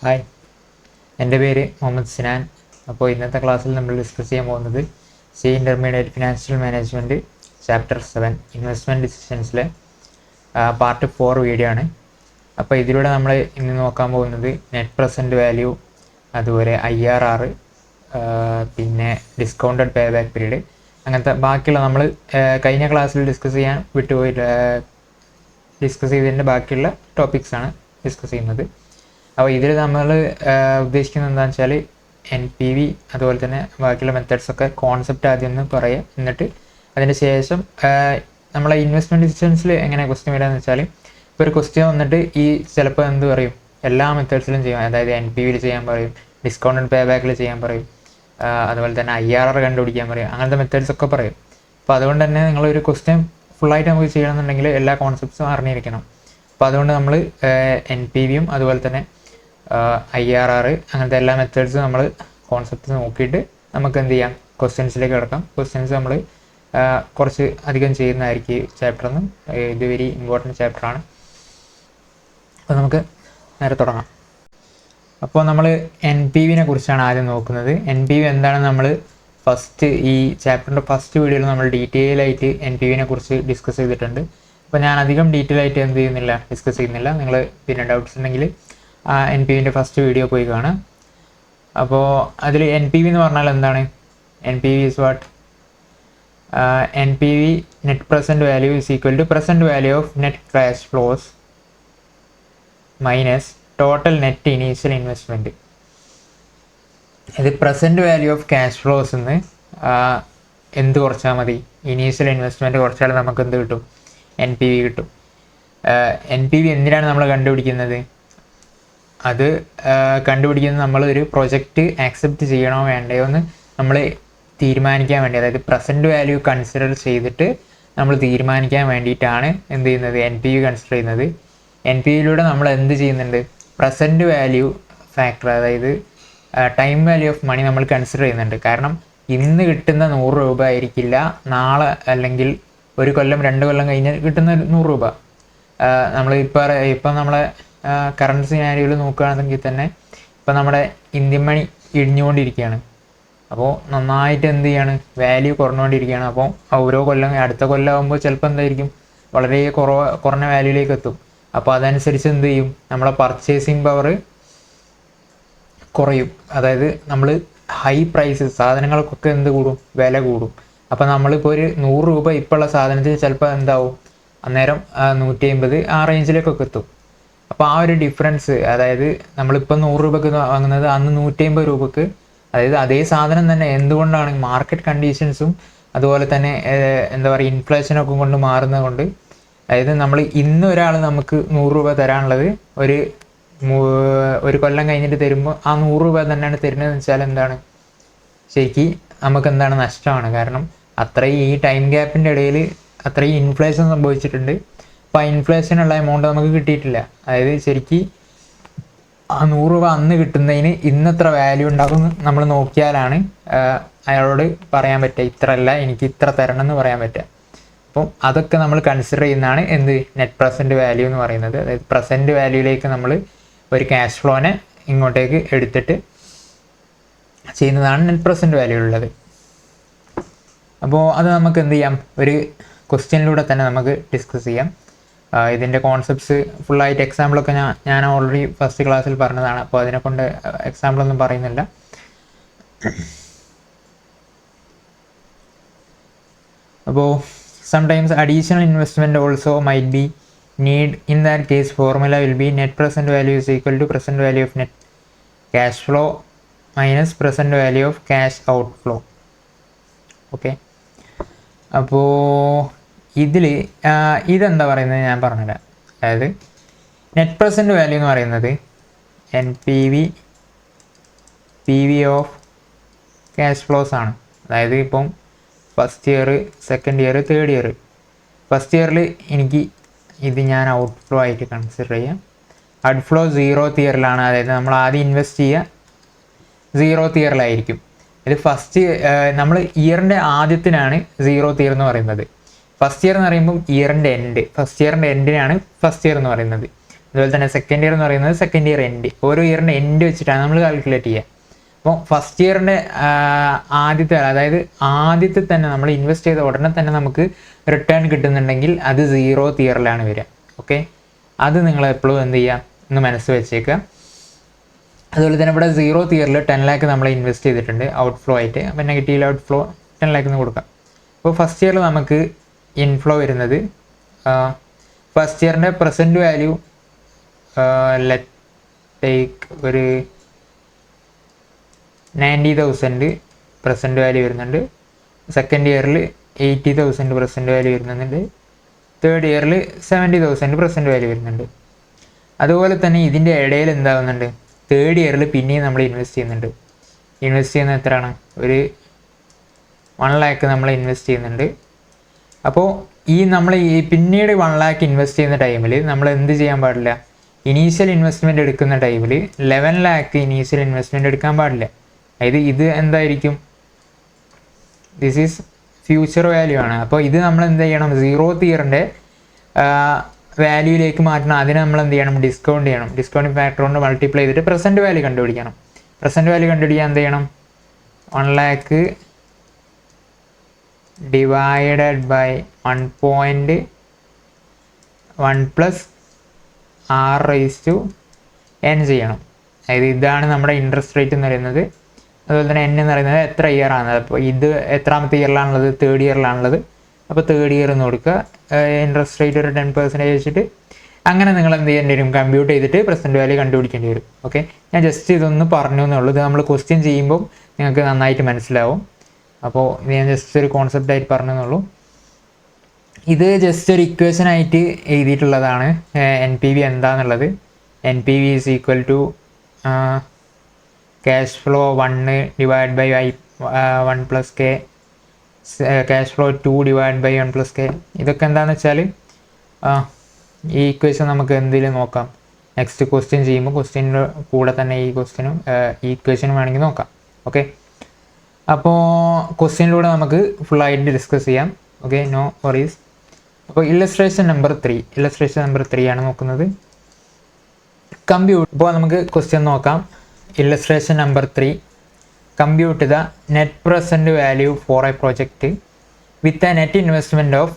Hi, എൻ്റെ പേര് മുഹമ്മദ് സിനാൻ. അപ്പോൾ ഇന്നത്തെ ക്ലാസ്സിൽ നമ്മൾ ഡിസ്കസ് ചെയ്യാൻ പോകുന്നത് intermediate financial management chapter 7 investment ഡിസിഷൻസിലെ പാർട്ട് 4 വീഡിയോ ആണ്. അപ്പോൾ ഇതിലൂടെ നമ്മൾ ഇന്ന് നോക്കാൻ പോകുന്നത് നെറ്റ് പ്രസൻറ്റ് വാല്യൂ, അതുപോലെ IRR, പിന്നെ ഡിസ്കൗണ്ടഡ് പേ ബാക്ക് പീരീഡ്, അങ്ങനത്തെ ബാക്കിയുള്ള നമ്മൾ കഴിഞ്ഞ ക്ലാസ്സിൽ ഡിസ്കസ് ചെയ്തതിൻ്റെ ബാക്കിയുള്ള ടോപ്പിക്സാണ് ഡിസ്കസ് ചെയ്യുന്നത്. അപ്പോൾ ഇതിൽ നമ്മൾ ഉദ്ദേശിക്കുന്നത് എന്താണെന്ന് വെച്ചാൽ NPV അതുപോലെ തന്നെ ബാക്കിയുള്ള മെത്തേഡ്സൊക്കെ കോൺസെപ്റ്റ് ആദ്യം ഒന്ന് പറയുക, എന്നിട്ട് അതിന് ശേഷം നമ്മളെ ഇൻവെസ്റ്റ്മെൻറ്റ് ഡിസിഷൻസിൽ എങ്ങനെ ക്വസ്റ്റ്യൻ വരികയെന്ന് വെച്ചാൽ, ഇപ്പോൾ ഒരു ക്വസ്റ്റ്യൻ വന്നിട്ട് ചിലപ്പോൾ എന്ത് പറയും, എല്ലാ മെത്തേഡ്സിലും ചെയ്യാം, അതായത് NPVയിൽ ചെയ്യാൻ പറയും, ഡിസ്കൗണ്ടഡ് പേ ബാക്കിൽ ചെയ്യാൻ പറയും, അതുപോലെ തന്നെ IRR കണ്ടുപിടിക്കാൻ പറയും, അങ്ങനത്തെ മെത്തേഡ്സൊക്കെ പറയും. അപ്പോൾ അതുകൊണ്ട് തന്നെ നിങ്ങളൊരു ക്വസ്റ്റ്യൻ ഫുള്ളായിട്ട് നമുക്ക് ചെയ്യണമെന്നുണ്ടെങ്കിൽ എല്ലാ കോൺസെപ്റ്റ്സും അറിഞ്ഞിരിക്കണം. അപ്പോൾ അതുകൊണ്ട് നമ്മൾ NPVയും അതുപോലെ തന്നെ IRR അങ്ങനത്തെ എല്ലാ മെത്തേഡ്സും നമ്മൾ കോൺസെപ്റ്റ്സ് നോക്കിയിട്ട് നമുക്ക് എന്ത് ചെയ്യാം, ക്വസ്റ്റ്യൻസിലേക്ക് കിടക്കാം. ക്വസ്റ്റ്യൻസ് നമ്മൾ കുറച്ച് അധികം ചെയ്യുന്നതായിരിക്കും ചാപ്റ്ററിന്. ഇത് വെരി ഇമ്പോർട്ടൻറ്റ് ചാപ്റ്ററാണ്. അപ്പോൾ നമുക്ക് നേരെ തുടങ്ങാം. അപ്പോൾ നമ്മൾ NPVനെ കുറിച്ചാണ് ആദ്യം നോക്കുന്നത്. NPV എന്താണെന്ന് നമ്മൾ ഈ ചാപ്റ്ററിൻ്റെ ഫസ്റ്റ് വീഡിയോയിൽ നമ്മൾ ഡീറ്റെയിൽ ആയിട്ട് NPVനെ കുറിച്ച് ഡിസ്കസ് ചെയ്തിട്ടുണ്ട്. അപ്പോൾ ഞാൻ അധികം ഡീറ്റെയിൽ ആയിട്ട് ഡിസ്കസ് ചെയ്യുന്നില്ല. നിങ്ങൾ പിന്നെ ഡൗട്ട്സ് ഉണ്ടെങ്കിൽ NPVൻ്റെ ഫസ്റ്റ് വീഡിയോ പോയി കാണാം. അപ്പോൾ അതിൽ NPV എന്ന് പറഞ്ഞാൽ എന്താണ്? NPV is what? NPV net present value is equal to present value of net cash flows minus total net initial investment. ഇത് present value of cash flows എന്ന് എന്ത് കുറച്ചാൽ മതി? ഇനീഷ്യൽ ഇൻവെസ്റ്റ്മെൻറ്റ് കുറച്ചാൽ നമുക്ക് എന്ത് കിട്ടും? NPV കിട്ടും. NPV എന്തിനാണ് നമ്മൾ കണ്ടുപിടിക്കുന്നത്? അത് കണ്ടുപിടിക്കുന്നത് നമ്മൾ ഒരു പ്രൊജക്റ്റ് ആക്സെപ്റ്റ് ചെയ്യണോ വേണ്ടയോ എന്ന് നമ്മൾ തീരുമാനിക്കാൻ വേണ്ടി, അതായത് പ്രസൻറ്റ് വാല്യൂ കൺസിഡർ ചെയ്തിട്ട് നമ്മൾ തീരുമാനിക്കാൻ വേണ്ടിയിട്ടാണ് എന്ത് ചെയ്യുന്നത്? NPV കൺസിഡർ ചെയ്യുന്നത്. NPVയിലൂടെ നമ്മൾ എന്ത് ചെയ്യുന്നുണ്ട്? പ്രസൻറ്റ് വാല്യൂ ഫാക്ടർ, അതായത് ടൈം വാല്യൂ ഓഫ് മണി നമ്മൾ കൺസിഡർ ചെയ്യുന്നുണ്ട്. കാരണം ഇന്ന് കിട്ടുന്ന 100 രൂപ ആയിരിക്കില്ല നാളെ, അല്ലെങ്കിൽ ഒരു കൊല്ലം 2 കൊല്ലം കഴിഞ്ഞ് കിട്ടുന്ന 100 രൂപ. നമ്മൾ ഇപ്പം നമ്മളെ കറണ്ട് സിനാരിയോയിൽ നോക്കുകയാണെങ്കിൽ തന്നെ ഇപ്പം നമ്മുടെ ഇന്ത്യൻ മണി ഇടിഞ്ഞുകൊണ്ടിരിക്കുകയാണ്. അപ്പോൾ നന്നായിട്ട് എന്ത് ചെയ്യാണ്? വാല്യൂ കുറഞ്ഞുകൊണ്ടിരിക്കുകയാണ്. അപ്പോൾ ഓരോ കൊല്ലം, അടുത്ത കൊല്ലം ആകുമ്പോൾ ചിലപ്പോൾ എന്തായിരിക്കും, വളരെ കുറഞ്ഞ വാല്യൂയിലേക്ക് എത്തും. അപ്പോൾ അതനുസരിച്ച് എന്ത് ചെയ്യും? നമ്മളെ പർച്ചേസിങ് പവർ കുറയും. അതായത് നമ്മൾ ഹൈ പ്രൈസ് സാധനങ്ങൾക്കൊക്കെ എന്ത് കൂടും? വില കൂടും. അപ്പോൾ നമ്മളിപ്പോൾ ഒരു 100 രൂപ ഇപ്പോൾ ഉള്ള സാധനത്തിന് ചിലപ്പോൾ എന്താവും, അന്നേരം 150 ആ റേഞ്ചിലേക്കൊക്കെ എത്തും. അപ്പോൾ ആ ഒരു ഡിഫറൻസ്, അതായത് നമ്മളിപ്പോൾ 100 രൂപയ്ക്ക് വാങ്ങുന്നത് അന്ന് 150 രൂപയ്ക്ക്, അതായത് അതേ സാധനം തന്നെ എന്തുകൊണ്ടാണ്? മാർക്കറ്റ് കണ്ടീഷൻസും അതുപോലെ തന്നെ എന്താ പറയുക, ഇൻഫ്ലേഷനൊക്കെ കൊണ്ട് മാറുന്നത് കൊണ്ട്. അതായത് നമ്മൾ ഇന്ന് ഒരാൾ നമുക്ക് 100 രൂപ തരാനുള്ളത് ഒരു കൊല്ലം കഴിഞ്ഞിട്ട് തരുമ്പോൾ ആ 100 രൂപ തന്നെയാണ് തരുന്നതെന്ന് വെച്ചാൽ എന്താണ്? ശരിക്കും നമുക്ക് എന്താണ്? നഷ്ടമാണ്. കാരണം അത്രയും ഈ ടൈം ഗ്യാപ്പിൻ്റെ ഇടയിൽ അത്രയും ഇൻഫ്ലേഷൻ സംഭവിച്ചിട്ടുണ്ട്. അപ്പോൾ ആ ഇൻഫ്ലേഷനുള്ള എമൗണ്ട് നമുക്ക് കിട്ടിയിട്ടില്ല. അതായത് ശരിക്കും ആ 100 രൂപ അന്ന് കിട്ടുന്നതിന് ഇന്നത്ര വാല്യൂ ഉണ്ടാകും നമ്മൾ നോക്കിയാലാണ് അയാളോട് പറയാൻ പറ്റുക, ഇത്ര അല്ല എനിക്ക് ഇത്ര തരണം എന്ന് പറയാൻ പറ്റുക. അപ്പം അതൊക്കെ നമ്മൾ കൺസിഡർ ചെയ്യുന്നതാണ് എന്ത്? നെറ്റ് പ്രസൻറ്റ് വാല്യൂ എന്ന് പറയുന്നത്. അതായത് പ്രസൻറ്റ് വാല്യൂയിലേക്ക് നമ്മൾ ഒരു ക്യാഷ് ഫ്ലോനെ ഇങ്ങോട്ടേക്ക് എടുത്തിട്ട് ചെയ്യുന്നതാണ് നെറ്റ് പ്രസൻറ്റ് വാല്യൂ ഉള്ളത്. അപ്പോൾ അത് നമുക്ക് എന്ത് ചെയ്യാം? ഒരു ക്വസ്റ്റ്യനിലൂടെ തന്നെ നമുക്ക് ഡിസ്കസ് ചെയ്യാം. ഇതിൻ്റെ കോൺസെപ്റ്റ്സ് ഫുള്ളായിട്ട് എക്സാമ്പിളൊക്കെ ഞാൻ ഓൾറെഡി ഫസ്റ്റ് ക്ലാസ്സിൽ പറഞ്ഞതാണ്. അപ്പോൾ അതിനെക്കൊണ്ട് എക്സാമ്പിളൊന്നും പറയുന്നില്ല. അപ്പോൾ sometimes additional investment also might be need. In that case formula will be net present value is equal to present value of net cash flow minus present value of cash outflow. Okay, അപ്പോൾ ഇതെന്താ പറയുന്നത് ഞാൻ പറഞ്ഞുതരാം. അതായത് net present value എന്ന് പറയുന്നത് NPV PV of cash flows ആണ്. അതായത് ഇപ്പം first year, second year, third year. First ഇയറിൽ എനിക്ക് ഞാൻ ഔട്ട് ഫ്ലോ ആയിട്ട് കൺസിഡർ ചെയ്യാം. ഔട്ട് ഫ്ലോ 0th ഇയറിലാണ്. അതായത് നമ്മൾ ആദ്യം ഇൻവെസ്റ്റ് ചെയ്യുക 0th ഇയറിലായിരിക്കും. ഇത് നമ്മൾ ഇയറിൻ്റെ ആദ്യത്തിനാണ് 0th ഇയർ എന്ന് പറയുന്നത്. ഫസ്റ്റ് ഇയർ എന്ന് പറയുമ്പോൾ ഇയറിൻ്റെ എൻഡ്, ഫസ്റ്റ് ഇയറിൻ്റെ എൻഡിനാണ് ഫസ്റ്റ് ഇയർ എന്ന് പറയുന്നത്. അതുപോലെ തന്നെ സെക്കൻഡ് ഇയർ എന്ന് പറയുന്നത് സെക്കൻഡ് ഇയർ എൻഡ്, ഓരോ ഇയറിൻ്റെ എൻഡ് വെച്ചിട്ടാണ് നമ്മൾ കാൽക്കുലേറ്റ് ചെയ്യുക. അപ്പോൾ ഫസ്റ്റ് ഇയറിൻ്റെ ആദ്യത്തെ തന്നെ നമ്മൾ ഇൻവെസ്റ്റ് ചെയ്ത ഉടനെ തന്നെ നമുക്ക് റിട്ടേൺ കിട്ടുന്നുണ്ടെങ്കിൽ അത് 0th ഇയറിലാണ് വരിക. ഓക്കെ, അത് നിങ്ങൾ എപ്പോഴും എന്ത് ചെയ്യുക, ഒന്ന് മനസ്സ് വെച്ചേക്കുക. അതുപോലെ തന്നെ ഇവിടെ 0th ഇയറിൽ 10 lakh നമ്മൾ ഇൻവെസ്റ്റ് ചെയ്തിട്ടുണ്ട് ഔട്ട്ഫ്ലോ ആയിട്ട്. അപ്പോൾ നെഗറ്റീവ് ഔട്ട്ഫ്ലോ 10 lakh കൊടുക്കാം. അപ്പോൾ ഫസ്റ്റ് ഇയറിൽ നമുക്ക് ഇൻഫ്ലോ വരുന്നത് ഫസ്റ്റ് ഇയറിൻ്റെ പ്രസൻറ്റ് വാല്യൂ ലെറ്റ് ടേക്ക് ഒരു 90,000 പ്രസൻറ്റ് വാല്യൂ വരുന്നുണ്ട്. സെക്കൻഡ് ഇയറിൽ 80,000 പ്രസൻറ്റ് വാല്യൂ വരുന്നുണ്ട്. തേർഡ് ഇയറിൽ 70,000 പ്രസൻറ്റ് വാല്യൂ വരുന്നുണ്ട്. അതുപോലെ തന്നെ ഇതിൻ്റെ ഇടയിൽ എന്താവുന്നുണ്ട്, തേർഡ് ഇയറിൽ പിന്നെയും നമ്മൾ ഇൻവെസ്റ്റ് ചെയ്യുന്നുണ്ട്. ഇൻവെസ്റ്റ് ചെയ്യുന്നത് എത്രയാണ്, ഒരു 1 lakh നമ്മൾ ഇൻവെസ്റ്റ് ചെയ്യുന്നുണ്ട്. അപ്പോൾ നമ്മൾ പിന്നീട് 1 lakh ഇൻവെസ്റ്റ് ചെയ്യുന്ന ടൈമിൽ നമ്മൾ എന്ത് ചെയ്യാൻ പാടില്ല, ഇനീഷ്യൽ ഇൻവെസ്റ്റ്മെൻറ്റ് എടുക്കുന്ന ടൈമിൽ 11 lakh ഇനീഷ്യൽ ഇൻവെസ്റ്റ്മെൻറ്റ് എടുക്കാൻ പാടില്ല. അതായത് ഇത് എന്തായിരിക്കും, ദിസ് ഈസ് ഫ്യൂച്ചർ വാല്യൂ ആണ്. അപ്പോൾ ഇത് നമ്മൾ എന്ത് ചെയ്യണം, 0th ഇയറിൻ്റെ വാല്യൂയിലേക്ക് മാറ്റണം. അതിനെ നമ്മൾ എന്ത് ചെയ്യണം, ഡിസ്കൗണ്ട് ചെയ്യണം. ഡിസ്കൗണ്ടിങ് ഫാക്ടർ കൊണ്ട് മൾട്ടിപ്ലൈ ചെയ്തിട്ട് പ്രസൻറ്റ് വാല്യൂ കണ്ടുപിടിക്കണം. പ്രസൻറ്റ് വാല്യൂ കണ്ടുപിടിക്കാൻ എന്ത് ചെയ്യണം, 1 lakh divided by 1.1 plus r/n ചെയ്യണം. അതായത് ഇതാണ് നമ്മുടെ ഇൻട്രസ്റ്റ് റേറ്റ് എന്ന് പറയുന്നത്. അതുപോലെ തന്നെ n എന്ന് പറയുന്നത് എത്ര ഇയർ ആണ്. അപ്പോൾ ഇത് എത്രാമത്തെ ഇയറിലാണുള്ളത്, തേർഡ് ഇയറിലാണുള്ളത്. അപ്പോൾ തേർഡ് ഇയർ എന്ന് കൊടുക്കുക. ഇൻട്രസ്റ്റ് റേറ്റ് ഒരു 10% വെച്ചിട്ട് അങ്ങനെ നിങ്ങൾ എന്ത് ചെയ്യേണ്ടി വരും, കമ്പ്യൂട്ട് ചെയ്തിട്ട് പ്രസൻറ്റ് വാല്യൂ കണ്ടുപിടിക്കേണ്ടി വരും. ഓക്കെ, ഞാൻ ജസ്റ്റ് ഇതൊന്ന് പറഞ്ഞു എന്നുള്ളൂ. ഇത് നമ്മൾ ക്വസ്റ്റ്യൻ ചെയ്യുമ്പോൾ നിങ്ങൾക്ക് നന്നായിട്ട് മനസ്സിലാവും. അപ്പോൾ ഇത് ഞാൻ ജസ്റ്റ് ഒരു കോൺസെപ്റ്റായിട്ട് പറഞ്ഞെന്നുള്ളൂ. ഇത് ജസ്റ്റ് ഒരു ഇക്വേഷൻ ആയിട്ട് എഴുതിയിട്ടുള്ളതാണ് NPV എന്താണെന്നുള്ളത്. NPV is equal to cash flow 1 divide by 1 plus K, cash flow 2 divide by 1 plus K. ഇതൊക്കെ എന്താണെന്ന് വെച്ചാൽ ഈ ഇക്വേഷൻ നമുക്ക് എന്തെങ്കിലും നോക്കാം. നെക്സ്റ്റ് ക്വസ്റ്റ്യൻ ചെയ്യുമ്പോൾ ക്വസ്റ്റ്യൻ്റെ കൂടെ തന്നെ ഈ ക്വസ്റ്റ്യനും ഈ ഇക്വേഷനും വേണമെങ്കിൽ നോക്കാം. ഓക്കെ, അപ്പോൾ ക്വസ്റ്റ്യനിലൂടെ നമുക്ക് ഫുള്ളായിട്ട് ഡിസ്കസ് ചെയ്യാം. Okay, no worries. അപ്പോൾ ഇല്ലസ്ട്രേഷൻ നമ്പർ 3 ആണ് നോക്കുന്നത്. കമ്പ്യൂട്ട്. ഇപ്പോൾ നമുക്ക് ക്വസ്റ്റ്യൻ നോക്കാം. Illustration number 3, compute the net present value for a project with a net investment of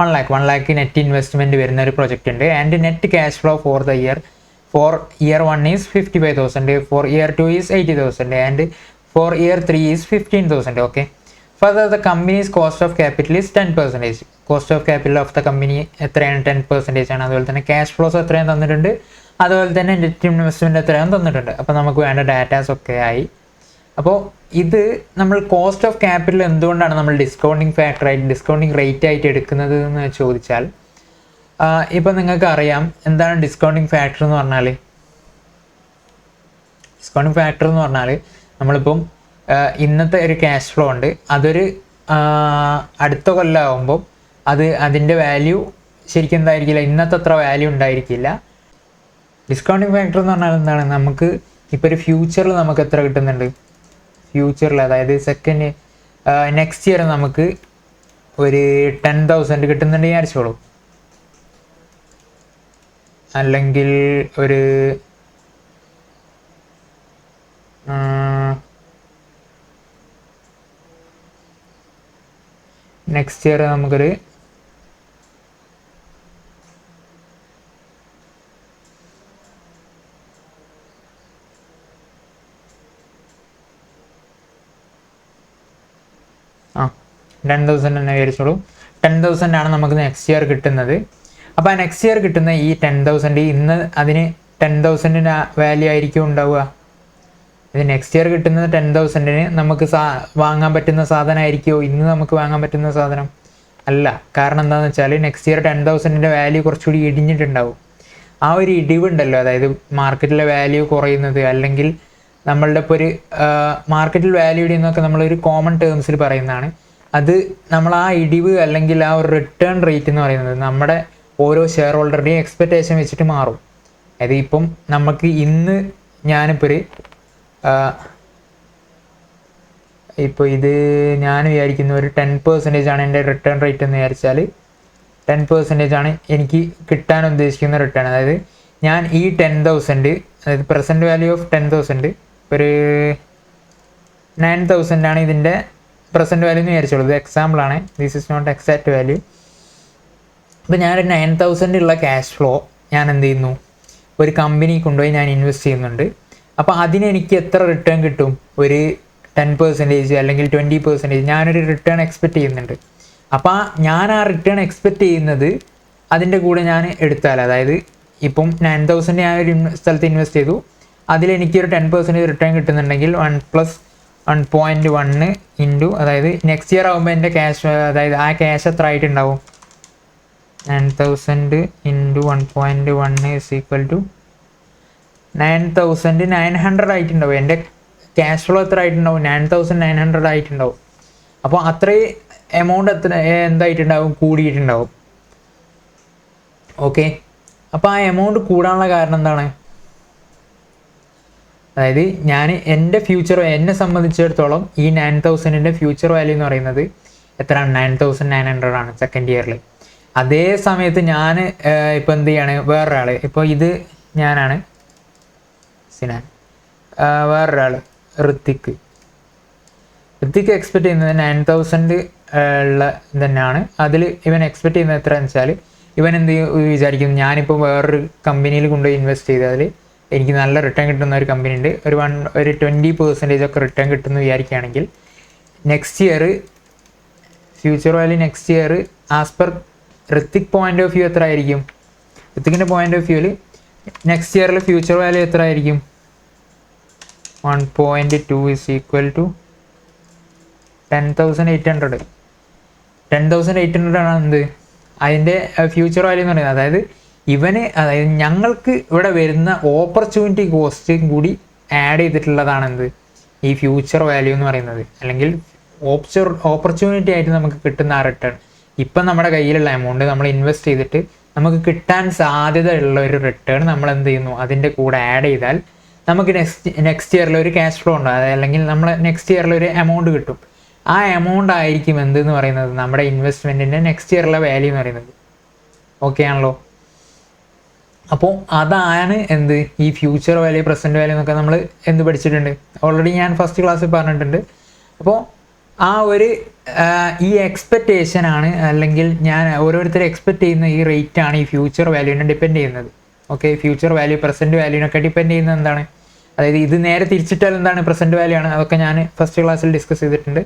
1 lakh net investment വരുന്ന ഒരു പ്രൊജക്റ്റ് ഉണ്ട്. And net cash flow for the year for year 1 is 55,000, for year 2 is 80,000, and for year 3 is 15,000. Okay, further the company's cost of capital is 10%. cost of capital of the company എത്രയാണ്, 10% ആണ്. അതുപോലെ തന്നെ cash flows എത്രയും തന്നിട്ടുണ്ട്, അതുപോലെ തന്നെ net investment എത്രയും തന്നിട്ടുണ്ട്. അപ്പോൾ നമുക്ക് വേണ്ട ഡാറ്റാസ് ഒക്കെ ആയി. അപ്പോൾ ഇത് നമ്മൾ കോസ്റ്റ് ഓഫ് ക്യാപിറ്റൽ എന്തുകൊണ്ടാണ് നമ്മൾ ഡിസ്കൗണ്ടിങ് റേറ്റ് ആയിട്ട് എടുക്കുന്നത് എന്ന് ചോദിച്ചാൽ, ഇപ്പം നിങ്ങൾക്ക് അറിയാം എന്താണ് ഡിസ്കൗണ്ടിങ് ഫാക്ടർ എന്ന് പറഞ്ഞാൽ. നമ്മളിപ്പം ഇന്നത്തെ ഒരു ക്യാഷ് ഫ്ലോ ഉണ്ട്, അതൊരു അടുത്ത കൊല്ലമാകുമ്പോൾ അതിൻ്റെ വാല്യൂ ശരിക്കും എന്തായിരിക്കില്ല, ഇന്നത്തെ അത്ര വാല്യൂ ഉണ്ടായിരിക്കില്ല. ഡിസ്കൗണ്ടിങ് ഫാക്ടർ എന്ന് പറഞ്ഞാൽ എന്താണ്, നമുക്ക് ഇപ്പോൾ ഒരു ഫ്യൂച്ചറിൽ നമുക്ക് എത്ര കിട്ടുന്നുണ്ട്, അതായത് നെക്സ്റ്റ് ഇയർ നമുക്ക് ഒരു 10,000 കിട്ടുന്നുണ്ട് വിചാരിച്ചോളൂ. അല്ലെങ്കിൽ ഒരു നെക്സ്റ്റ് ഇയർ നമുക്കൊരു 10,000 തന്നെ വിചാരിച്ചോളൂ. 10,000 ആണ് നമുക്ക് നെക്സ്റ്റ് ഇയർ കിട്ടുന്നത്. അപ്പോൾ ആ നെക്സ്റ്റ് ഇയർ കിട്ടുന്ന ഈ 10,000 ഇന്ന് അതിന് 10,000 വാല്യൂ ആയിരിക്കും ഉണ്ടാവുക. ഇത് നെക്സ്റ്റ് ഇയർ കിട്ടുന്നത് 10,000 നമുക്ക് വാങ്ങാൻ പറ്റുന്ന സാധനമായിരിക്കുമോ ഇന്ന് നമുക്ക് വാങ്ങാൻ പറ്റുന്ന സാധനം? അല്ല. കാരണം എന്താണെന്ന് വെച്ചാൽ നെക്സ്റ്റ് ഇയർ 10,000 വാല്യൂ കുറച്ചുകൂടി ഇടിഞ്ഞിട്ടുണ്ടാവും. ആ ഒരു ഇടിവുണ്ടല്ലോ, അതായത് മാർക്കറ്റിലെ വാല്യൂ കുറയുന്നത്, അല്ലെങ്കിൽ നമ്മളുടെ ഇപ്പോൾ ഒരു മാർക്കറ്റിൽ വാല്യൂ ഇടിയെന്നൊക്കെ നമ്മളൊരു കോമൺ ടേംസിൽ പറയുന്നതാണ്. അത് നമ്മൾ ആ ഇടിവ് അല്ലെങ്കിൽ ആ ഒരു റിട്ടേൺ റേറ്റ് എന്ന് പറയുന്നത് നമ്മുടെ ഓരോ ഷെയർ ഹോൾഡറുടെയും എക്സ്പെക്റ്റേഷൻ വെച്ചിട്ട് മാറും. അതായത് ഇപ്പം നമുക്ക് ഇന്ന് ഞാനിപ്പോൾ ഇത് ഞാൻ വിചാരിക്കുന്ന ഒരു 10% ആണ് എൻ്റെ റിട്ടേൺ റേറ്റ് എന്ന് വിചാരിച്ചാൽ, 10% ആണ് എനിക്ക് കിട്ടാൻ ഉദ്ദേശിക്കുന്ന റിട്ടേൺ. അതായത് ഞാൻ ഈ 10,000, അതായത് പ്രസൻറ്റ് വാല്യൂ ഓഫ് 10,000 ഒരു 9,000 ആണ് ഇതിൻ്റെ പ്രസൻറ്റ് വാല്യൂ എന്ന് വിചാരിച്ചോളൂ. ഇത് എക്സാമ്പിളാണ്, this is not exact value. അപ്പോൾ ഞാനൊരു 9,000 ഉള്ള ക്യാഷ് ഫ്ലോ ഞാൻ എന്ത് ചെയ്യുന്നു, ഒരു കമ്പനി കൊണ്ടുപോയി ഞാൻ ഇൻവെസ്റ്റ് ചെയ്യുന്നുണ്ട്. അപ്പോൾ അതിനെനിക്ക് എത്ര റിട്ടേൺ കിട്ടും? ഒരു 10% അല്ലെങ്കിൽ 20% ഞാനൊരു റിട്ടേൺ എക്സ്പെക്റ്റ് ചെയ്യുന്നുണ്ട്. അപ്പോൾ ഞാൻ ആ റിട്ടേൺ എക്സ്പെക്റ്റ് ചെയ്യുന്നത് അതിൻ്റെ കൂടെ ഞാൻ എടുത്താൽ, അതായത് ഇപ്പം 9,000 ഞാൻ ഒരു സ്ഥലത്ത് ഇൻവെസ്റ്റ് ചെയ്തു, അതിലെനിക്കൊരു 10% റിട്ടേൺ കിട്ടുന്നുണ്ടെങ്കിൽ 1 + 1.1 ഇൻറ്റു, അതായത് നെക്സ്റ്റ് ഇയർ ആകുമ്പോൾ എൻ്റെ ക്യാഷ്, അതായത് ആ ക്യാഷ് എത്ര ആയിട്ടുണ്ടാവും? 9,000 ഇൻറ്റു 1.1 ഈസ് ഈക്വൽ ടു 9,900 ആയിട്ടുണ്ടാവും. എൻ്റെ ക്യാഷ് ഫ്ലോ എത്ര ആയിട്ടുണ്ടാവും? 9,900 ആയിട്ടുണ്ടാവും. അപ്പോൾ അത്രയും എമൗണ്ട് എന്തായിട്ടുണ്ടാവും? കൂടിയിട്ടുണ്ടാവും. ഓക്കെ, അപ്പോൾ ആ എമൗണ്ട് കൂടാനുള്ള കാരണം എന്താണ്? അതായത് ഞാൻ എൻ്റെ ഫ്യൂച്ചർ, എന്നെ സംബന്ധിച്ചിടത്തോളം ഈ 9,000ൻ്റെ ഫ്യൂച്ചർ വാല്യൂ എന്ന് പറയുന്നത് എത്രയാണ്? 9,900 ആണ് സെക്കൻഡ് ഇയറിൽ. അതേ സമയത്ത് ഞാൻ ഇപ്പോൾ എന്ത് ചെയ്യാണ്, വേറൊരാൾ, ഇപ്പോൾ ഇത് ഞാനാണ് സിനാൻ, വേറൊരാൾ ഋത്തിക്ക് എക്സ്പെക്റ്റ് ചെയ്യുന്നത് 9,000 ഉള്ള തന്നെയാണ്. അതിൽ ഇവൻ എക്സ്പെക്റ്റ് ചെയ്യുന്നത് എത്രയാണെന്ന് വെച്ചാൽ, ഇവൻ എന്ത് വിചാരിക്കുന്നു, ഞാനിപ്പോൾ വേറൊരു കമ്പനിയിൽ കൊണ്ടുപോയി ഇൻവെസ്റ്റ് ചെയ്താൽ എനിക്ക് നല്ല റിട്ടേൺ കിട്ടുന്ന ഒരു കമ്പനി ഉണ്ട്, ഒരു 20% ഒക്കെ റിട്ടേൺ കിട്ടുമെന്ന് വിചാരിക്കുകയാണെങ്കിൽ next year future value next year as per Hrithik point of view എത്ര ആയിരിക്കും? ഋത്തിക്കിൻ്റെ പോയിന്റ് ഓഫ് വ്യൂവിൽ നെക്സ്റ്റ് ഇയറിൽ ഫ്യൂച്ചർ വാല്യൂ എത്ര ആയിരിക്കും? 1.2 ഈസ് ഈക്വൽ ടു 10,800. 10,800 ആണ് എന്ത് അതിൻ്റെ ഫ്യൂച്ചർ വാല്യൂ എന്ന് പറയുന്നത്. അതായത് അതായത് ഞങ്ങൾക്ക് ഇവിടെ വരുന്ന ഓപ്പർച്യൂണിറ്റി കോസ്റ്റ് കൂടി ആഡ് ചെയ്തിട്ടുള്ളതാണ് എന്ത് ഈ ഫ്യൂച്ചർ വാല്യൂ എന്ന് പറയുന്നത്, അല്ലെങ്കിൽ ഓപ്പർച്യൂണിറ്റി ആയിട്ട് നമുക്ക് കിട്ടുന്ന ആ റിട്ടേൺ. ഇപ്പം നമ്മുടെ കയ്യിലുള്ള എമൗണ്ട് നമ്മൾ ഇൻവെസ്റ്റ് ചെയ്തിട്ട് നമുക്ക് കിട്ടാൻ സാധ്യത ഉള്ള ഒരു റിട്ടേൺ നമ്മൾ എന്ത് ചെയ്യുന്നു, അതിൻ്റെ കൂടെ ആഡ് ചെയ്താൽ നമുക്ക് നെക്സ്റ്റ് ഇയറിൽ ഒരു ക്യാഷ് ഫ്ലോ ഉണ്ടാകും, അല്ലെങ്കിൽ നമ്മൾ നെക്സ്റ്റ് ഇയറിൽ ഒരു എമൗണ്ട് കിട്ടും. ആ എമൗണ്ട് ആയിരിക്കും എന്തെന്ന് പറയുന്നത് നമ്മുടെ ഇൻവെസ്റ്റ്മെൻറ്റിൻ്റെ നെക്സ്റ്റ് ഇയറിലെ വാല്യൂ എന്ന് പറയുന്നത്. ഓക്കെ ആണല്ലോ? അപ്പോൾ അതാണ് എന്ത് ഈ ഫ്യൂച്ചർ വാല്യൂ, പ്രസൻറ്റ് വാല്യൂ എന്നൊക്കെ നമ്മൾ എന്ത് പഠിച്ചിട്ടുണ്ട് ഓൾറെഡി, ഞാൻ ഫസ്റ്റ് ക്ലാസ്സിൽ പറഞ്ഞിട്ടുണ്ട്. അപ്പോൾ ആ ഒരു ഈ എക്സ്പെക്റ്റേഷൻ ആണ്, അല്ലെങ്കിൽ ഞാൻ ഓരോരുത്തർ എക്സ്പെക്റ്റ് ചെയ്യുന്ന ഈ റേറ്റ് ആണ് ഈ ഫ്യൂച്ചർ വാല്യൂവിനെ ഡിപ്പെൻഡ് ചെയ്യുന്നത്. ഓക്കെ, ഫ്യൂച്ചർ വാല്യൂ പ്രസൻറ്റ് വാല്യൂവിനൊക്കെ ഡിപ്പെൻഡ് ചെയ്യുന്നത് എന്താണ്? അതായത് ഇത് നേരെ തിരിച്ചിട്ടാൽ എന്താണ്? പ്രസൻറ്റ് വാല്യൂ ആണ്. അതൊക്കെ ഞാൻ ഫസ്റ്റ് ക്ലാസ്സിൽ ഡിസ്കസ് ചെയ്തിട്ടുണ്ട്.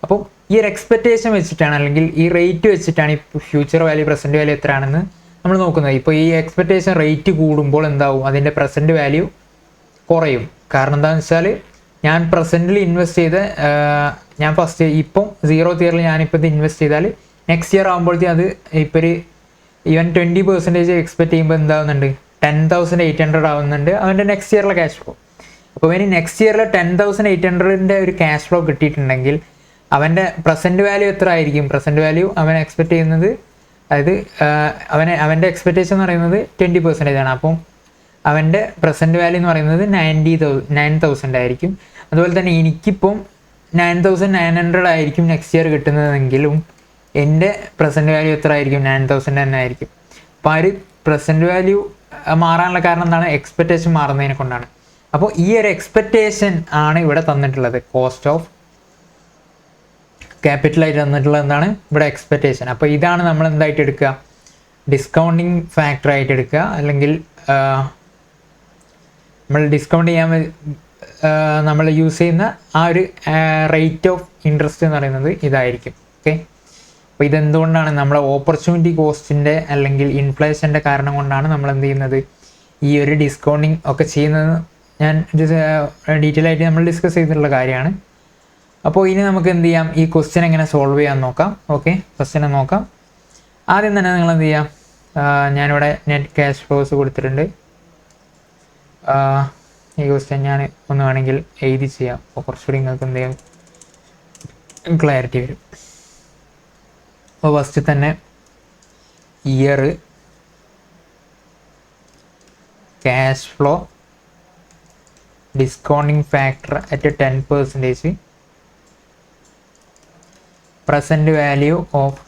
അപ്പോൾ ഈ ഒരു എക്സ്പെക്റ്റേഷൻ വെച്ചിട്ടാണ്, അല്ലെങ്കിൽ ഈ റേറ്റ് വെച്ചിട്ടാണ് ഈ ഫ്യൂച്ചർ വാല്യൂ പ്രസൻറ്റ് വാല്യൂ എത്രയാണെന്ന് നമ്മൾ നോക്കുന്നത്. ഇപ്പോൾ ഈ എക്സ്പെക്റ്റേഷൻ റേറ്റ് കൂടുമ്പോൾ എന്താവും? അതിൻ്റെ പ്രസൻറ്റ് വാല്യൂ കുറയും. കാരണം എന്താണെന്ന് വെച്ചാൽ ഞാൻ പ്രസൻറ്റിൽ ഇൻവെസ്റ്റ് ചെയ്ത് ഞാൻ ഫസ്റ്റ് ഇപ്പം 0th ഇയറിൽ ഞാനിപ്പോൾ ഇത് ഇൻവെസ്റ്റ് ചെയ്താൽ നെക്സ്റ്റ് ഇയർ ആകുമ്പോഴത്തേക്കും അത് ഇപ്പോൾ ഒരു ഈവൻ 20% എക്സ്പെക്റ്റ് ചെയ്യുമ്പോൾ എന്താവുന്നുണ്ട്? 10,800 ആവുന്നുണ്ട് അവൻ്റെ നെക്സ്റ്റ് ഇയറിലെ ക്യാഷ് ഫ്ലോ. അപ്പോൾ ഇനി നെക്സ്റ്റ് ഇയറിലെ 10,800ൻ്റെ ഒരു ക്യാഷ് ഫ്ലോ കിട്ടിയിട്ടുണ്ടെങ്കിൽ അവൻ്റെ പ്രസൻറ്റ് വാല്യൂ എത്ര ആയിരിക്കും? പ്രസൻറ്റ് വാല്യൂ അവൻ എക്സ്പെക്റ്റ് ചെയ്യുന്നത്, അതായത് അവൻ്റെ എക്സ്പെക്റ്റേഷൻ എന്ന് പറയുന്നത് 20% ആണ്. അപ്പം അവൻ്റെ പ്രസൻറ്റ് വാല്യൂ എന്ന് പറയുന്നത് 9,000 ആയിരിക്കും. അതുപോലെ തന്നെ എനിക്കിപ്പം 9,900 ആയിരിക്കും നെക്സ്റ്റ് ഇയർ കിട്ടുന്നതെങ്കിലും എൻ്റെ പ്രസൻറ്റ് വാല്യൂ എത്ര ആയിരിക്കും? 9,000 തന്നെ ആയിരിക്കും. അപ്പോൾ ആ ഒരു പ്രസൻറ്റ് വാല്യൂ മാറാനുള്ള കാരണം എന്താണ്? എക്സ്പെക്റ്റേഷൻ മാറുന്നതിനെ കൊണ്ടാണ്. അപ്പോൾ ഈ ഒരു എക്സ്പെക്റ്റേഷൻ ആണ് ഇവിടെ തന്നിട്ടുള്ളത്, കോസ്റ്റ് ഓഫ് ക്യാപിറ്റലായിട്ട് തന്നിട്ടുള്ളത് എന്താണ്? ഇവിടെ എക്സ്പെക്റ്റേഷൻ. അപ്പോൾ ഇതാണ് നമ്മൾ എന്തായിട്ട് എടുക്കുക? ഡിസ്കൗണ്ടിങ് ഫാക്ടറായിട്ട് എടുക്കുക, അല്ലെങ്കിൽ നമ്മൾ ഡിസ്കൗണ്ട് ചെയ്യാൻ നമ്മൾ യൂസ് ചെയ്യുന്ന ആ ഒരു റേറ്റ് ഓഫ് ഇൻട്രസ്റ്റ് എന്ന് പറയുന്നത് ഇതായിരിക്കും. ഓക്കെ, അപ്പോൾ ഇതെന്തുകൊണ്ടാണ്? നമ്മളെ ഓപ്പർച്യൂണിറ്റി കോസ്റ്റിൻ്റെ അല്ലെങ്കിൽ ഇൻഫ്ലേഷൻ്റെ കാരണം കൊണ്ടാണ് നമ്മൾ എന്ത് ചെയ്യുന്നത്, ഈ ഒരു ഡിസ്കൗണ്ടിങ് ഒക്കെ ചെയ്യുന്നത്. ഞാൻ ഡീറ്റെയിൽ ആയിട്ട് നമ്മൾ ഡിസ്കസ് ചെയ്തിട്ടുള്ള കാര്യമാണ്. അപ്പോൾ ഇനി നമുക്ക് എന്ത് ചെയ്യാം? ഈ ക്വസ്റ്റ്യൻ എങ്ങനെ സോൾവ് ചെയ്യാൻ നോക്കാം. ഓക്കെ, ക്വസ്റ്റ്യനെ നോക്കാം. ആദ്യം തന്നെ നിങ്ങൾ എന്ത് ചെയ്യാം? ഞാനിവിടെ നെറ്റ് ക്യാഷ് ഫ്ലോസ് കൊടുത്തിട്ടുണ്ട്. ഈ ക്വസ്റ്റ്യൻ ഞാൻ ഒന്ന് വേണമെങ്കിൽ എഴുതി ചെയ്യാം. അപ്പോൾ കുറച്ചുകൂടി നിങ്ങൾക്ക് എന്ത് ചെയ്യാം, ക്ലാരിറ്റി വരും. അപ്പോൾ ഫസ്റ്റ് തന്നെ year cash flow discounting factor at 10%, present value of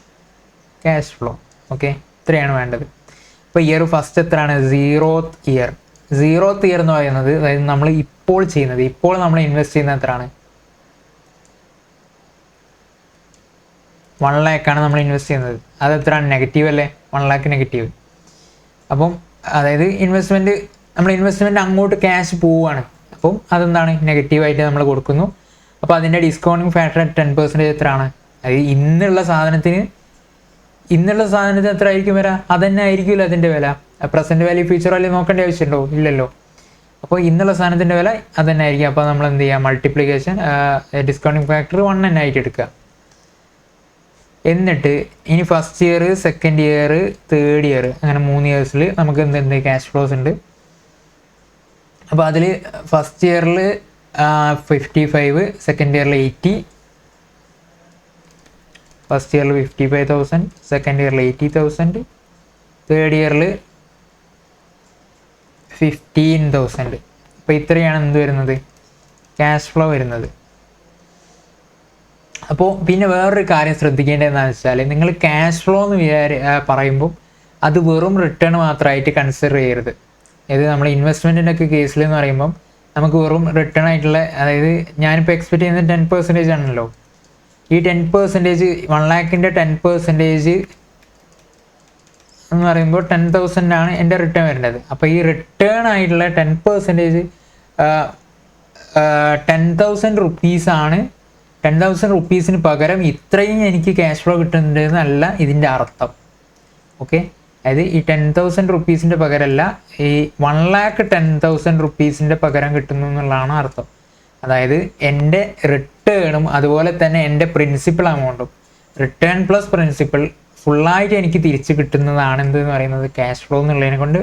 cash flow. Okay, ഇത്രയാണ് വേണ്ടത്. അപ്പോൾ ഇയർ ഫസ്റ്റ് എത്രയാണ്? 0th year. 0th ഇയർ എന്ന് പറയുന്നത് അതായത് നമ്മൾ ഇപ്പോൾ ചെയ്യുന്നത്, ഇപ്പോൾ നമ്മൾ ഇൻവെസ്റ്റ് ചെയ്യുന്നത് എത്രയാണ്? 1 lakh നമ്മൾ ഇൻവെസ്റ്റ് ചെയ്യുന്നത്. അത് എത്രയാണ്? നെഗറ്റീവ് അല്ലേ? 1 lakh നെഗറ്റീവ്. അപ്പം അതായത് നമ്മൾ ഇൻവെസ്റ്റ്മെൻറ്റ് അങ്ങോട്ട് ക്യാഷ് പോവുകയാണ്. അപ്പം അതെന്താണ്? നെഗറ്റീവായിട്ട് നമ്മൾ കൊടുക്കുന്നു. അപ്പോൾ അതിൻ്റെ ഡിസ്കൗണ്ടിങ് ഫാക്ടർ 10% എത്രയാണ്? അതായത് ഇന്നുള്ള സാധനത്തിന് എത്ര ആയിരിക്കും വരിക? അതന്നെ ആയിരിക്കുമല്ലോ അതിൻ്റെ വില. പ്രസൻറ്റ് വാല്യൂ ഫ്യൂച്ചർ വാല്യൂ നോക്കേണ്ട ആവശ്യമുണ്ടോ? ഇല്ലല്ലോ. അപ്പോൾ ഇന്നുള്ള സാധനത്തിൻ്റെ വില അതന്നെ ആയിരിക്കും. അപ്പോൾ നമ്മൾ എന്ത് ചെയ്യുക? മൾട്ടിപ്ലിക്കേഷൻ ഡിസ്കൗണ്ടിങ് ഫാക്ടർ 1 തന്നെ ആയിട്ട് എടുക്കുക. എന്നിട്ട് ഇനി first year, second year, third year, അങ്ങനെ 3 ഇയേഴ്സിൽ നമുക്ക് എന്തുണ്ട്? ക്യാഷ് ഫ്ലോസ് ഉണ്ട്. അപ്പോൾ അതിൽ ഫസ്റ്റ് ഇയറിൽ 55, സെക്കൻഡ് ഇയറിൽ 80. ഫസ്റ്റ് ഇയറിൽ 55,000, സെക്കൻഡ് ഇയറിൽ 80,000, തേർഡ് ഇയറിൽ 15,000. അപ്പോൾ ഇത്രയാണ് എന്ത് വരുന്നത്? ക്യാഷ് ഫ്ലോ വരുന്നത്. അപ്പോൾ പിന്നെ വേറൊരു കാര്യം ശ്രദ്ധിക്കേണ്ടത് എന്താണെന്ന് വെച്ചാൽ, നിങ്ങൾ ക്യാഷ് ഫ്ലോ എന്ന് പറയുമ്പോൾ അത് വെറും റിട്ടേൺ മാത്രമായിട്ട് കൺസിഡർ ചെയ്യരുത്. അതായത് നമ്മൾ ഇൻവെസ്റ്റ്മെൻറ്റിൻ്റെ ഒക്കെ കേസിൽ എന്ന് പറയുമ്പം നമുക്ക് വെറും റിട്ടേൺ ആയിട്ടുള്ള, അതായത് ഞാനിപ്പോൾ എക്സ്പെക്ട് ചെയ്യുന്നത് 10% ആണല്ലോ. ഈ 10%, 1 lakhൻ്റെ 10% എന്ന് പറയുമ്പോൾ 10,000 ആണ് എൻ്റെ റിട്ടേൺ വരേണ്ടത്. അപ്പോൾ ഈ റിട്ടേൺ ആയിട്ടുള്ള 10%, 10,000 റുപ്പീസാണ്. 10,000 റുപ്പീസിന് പകരം ഇത്രയും എനിക്ക് ക്യാഷ് ഫ്ലോ കിട്ടുന്നുണ്ടെന്നല്ല ഇതിൻ്റെ അർത്ഥം. ഓക്കെ, അതായത് ഈ 10,000 റുപ്പീസിൻ്റെ പകരമല്ല, ഈ 1 lakh 10,000 റുപ്പീസിൻ്റെ പകരം കിട്ടുന്നു എന്നുള്ളതാണ് അർത്ഥം. അതായത് എൻ്റെ റിട്ടേണും അതുപോലെ തന്നെ എൻ്റെ പ്രിൻസിപ്പൽ എമൗണ്ടും, റിട്ടേൺ പ്ലസ് പ്രിൻസിപ്പൽ ഫുള്ളായിട്ട് എനിക്ക് തിരിച്ച് കിട്ടുന്നതാണ് എന്തെന്ന് പറയുന്നത് ക്യാഷ് ഫ്ലോ എന്നുള്ളതിനെ കൊണ്ട്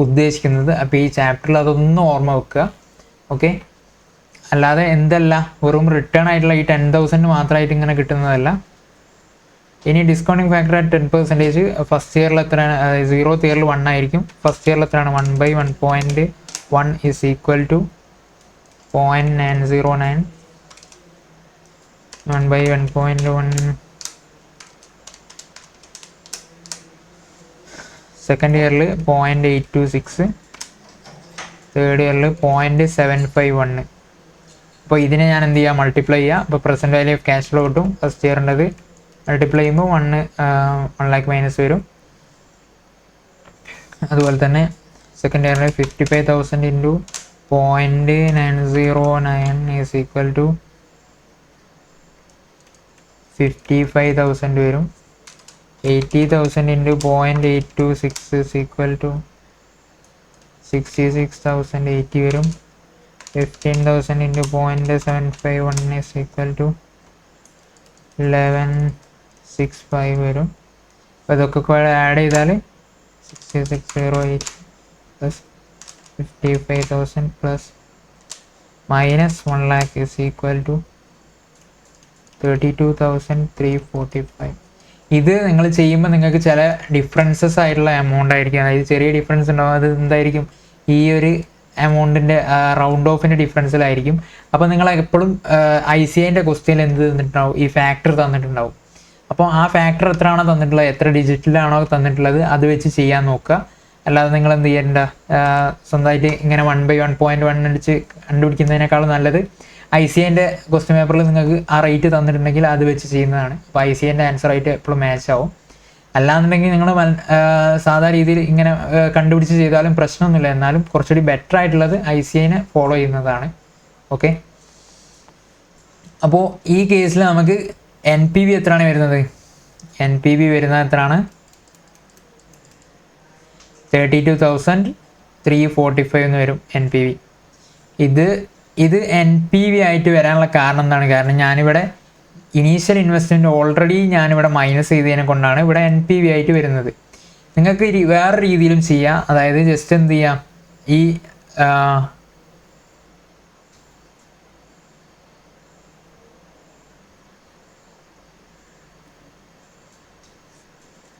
ഉദ്ദേശിക്കുന്നത്. അപ്പോൾ ഈ ചാപ്റ്ററിൽ അതൊന്നും ഓർമ്മ വെക്കുക. ഓക്കെ, അല്ലാതെ എന്തല്ല വെറും റിട്ടേൺ ആയിട്ടുള്ള ഈ 10,000 മാത്രമായിട്ട് ഇങ്ങനെ കിട്ടുന്നതല്ല. ഇനി ഡിസ്കൗണ്ടിങ് ഫാക്ടർ 10%, ഫസ്റ്റ് ഇയറിൽ എത്രയാണ്? 0th ഇയറിൽ 1 ആയിരിക്കും. ഫസ്റ്റ് ഇയറിൽ എത്രയാണ്? 1/1.1 ഈസ് ഈക്വൽ ടു 0.909. 1/1.1. സെക്കൻഡ് ഇയറിൽ 0.826, തേർഡ് ഇയറിൽ 0.751. അപ്പോൾ ഇതിനെ ഞാൻ എന്ത് ചെയ്യുക? മൾട്ടിപ്ലൈ ചെയ്യുക. അപ്പോൾ present value of cash flow കിട്ടും. ഫസ്റ്റ് ഇയറിൻ്റെത് മൾട്ടിപ്ലൈ ചെയ്യുമ്പോൾ 1 lakh മൈനസ് വരും. അതുപോലെ തന്നെ സെക്കൻഡ് ഇയറിൽ 55,000 ഇൻറ്റു 0.909 ഈസ് ഈക്വൽ ടു 55,000 വരും. 80,000 ഇൻറ്റു 0.826 ഈസ് ഈക്വൽ ടു 66,080 വരും. 15,000 ഇൻറ്റു 0.751 ഈസ് ഈക്വൽ ടു 1165 വരും. അപ്പോൾ ഇതൊക്കെ ആഡ് ചെയ്താൽ 6608 plus 55,000 plus minus 1 lakh is equal to 32,345. ഇത് നിങ്ങൾ ചെയ്യുമ്പോൾ നിങ്ങൾക്ക് ചില ഡിഫറൻസസ് ആയിട്ടുള്ള എമൗണ്ട് ആയിരിക്കും. അതായത് ചെറിയ ഡിഫറൻസ് ഉണ്ടാവും. അത് എന്തായിരിക്കും? ഈ ഒരു എമൗണ്ടിൻ്റെ റൗണ്ട് ഓഫിൻ്റെ ഡിഫറൻസിലായിരിക്കും. അപ്പോൾ നിങ്ങൾ എപ്പോഴും ICAൻ്റെ ക്വസ്റ്റ്യനിൽ എന്ത് തന്നിട്ടുണ്ടാവും? ഈ ഫാക്ടർ തന്നിട്ടുണ്ടാവും. അപ്പോൾ ആ ഫാക്ടർ എത്രയാണോ തന്നിട്ടുള്ളത്, എത്ര ഡിജിറ്റിലാണോ തന്നിട്ടുള്ളത്, അത് വെച്ച് ചെയ്യാൻ നോക്കുക. അല്ലാതെ നിങ്ങൾ എന്ത് ചെയ്യേണ്ട, സ്വന്തമായിട്ട് ഇങ്ങനെ 1/1.1 അടിച്ച് കണ്ടുപിടിക്കുന്നതിനേക്കാളും നല്ലത് ICAൻ്റെ ക്വസ്റ്റ്യൻ പേപ്പറിൽ നിങ്ങൾക്ക് ആ റേറ്റ് തന്നിട്ടുണ്ടെങ്കിൽ അത് വെച്ച് ചെയ്യുന്നതാണ്. അപ്പോൾ ICAൻ്റെ ആൻസർ ആയിട്ട് എപ്പോഴും മാച്ച് ആവും. അല്ലാന്നുണ്ടെങ്കിൽ നിങ്ങൾ സാധാ രീതിയിൽ ഇങ്ങനെ കണ്ടുപിടിച്ച് ചെയ്താലും പ്രശ്നമൊന്നുമില്ല. എന്നാലും കുറച്ചുകൂടി ബെറ്റർ ആയിട്ടുള്ളത് ICAനെ ഫോളോ ചെയ്യുന്നതാണ്. ഓക്കെ, അപ്പോൾ ഈ കേസിൽ നമുക്ക് NPV എത്രയാണ് വരുന്നത്? NPV വരുന്നത് എത്രയാണ്? 32,345 എന്ന് വരും NPV. ഇത് NPV ആയിട്ട് വരാനുള്ള കാരണം എന്താണ്? കാരണം ഞാനിവിടെ ഇനീഷ്യൽ ഇൻവെസ്റ്റ്മെൻറ്റ് ഓൾറെഡി ഞാനിവിടെ മൈനസ് ചെയ്തതിനെ കൊണ്ടാണ് ഇവിടെ NPV ആയിട്ട് വരുന്നത്. നിങ്ങൾക്ക് വേറെ രീതിയിലും ചെയ്യാം. അതായത് ജസ്റ്റ് എന്ത് ചെയ്യാം, ഈ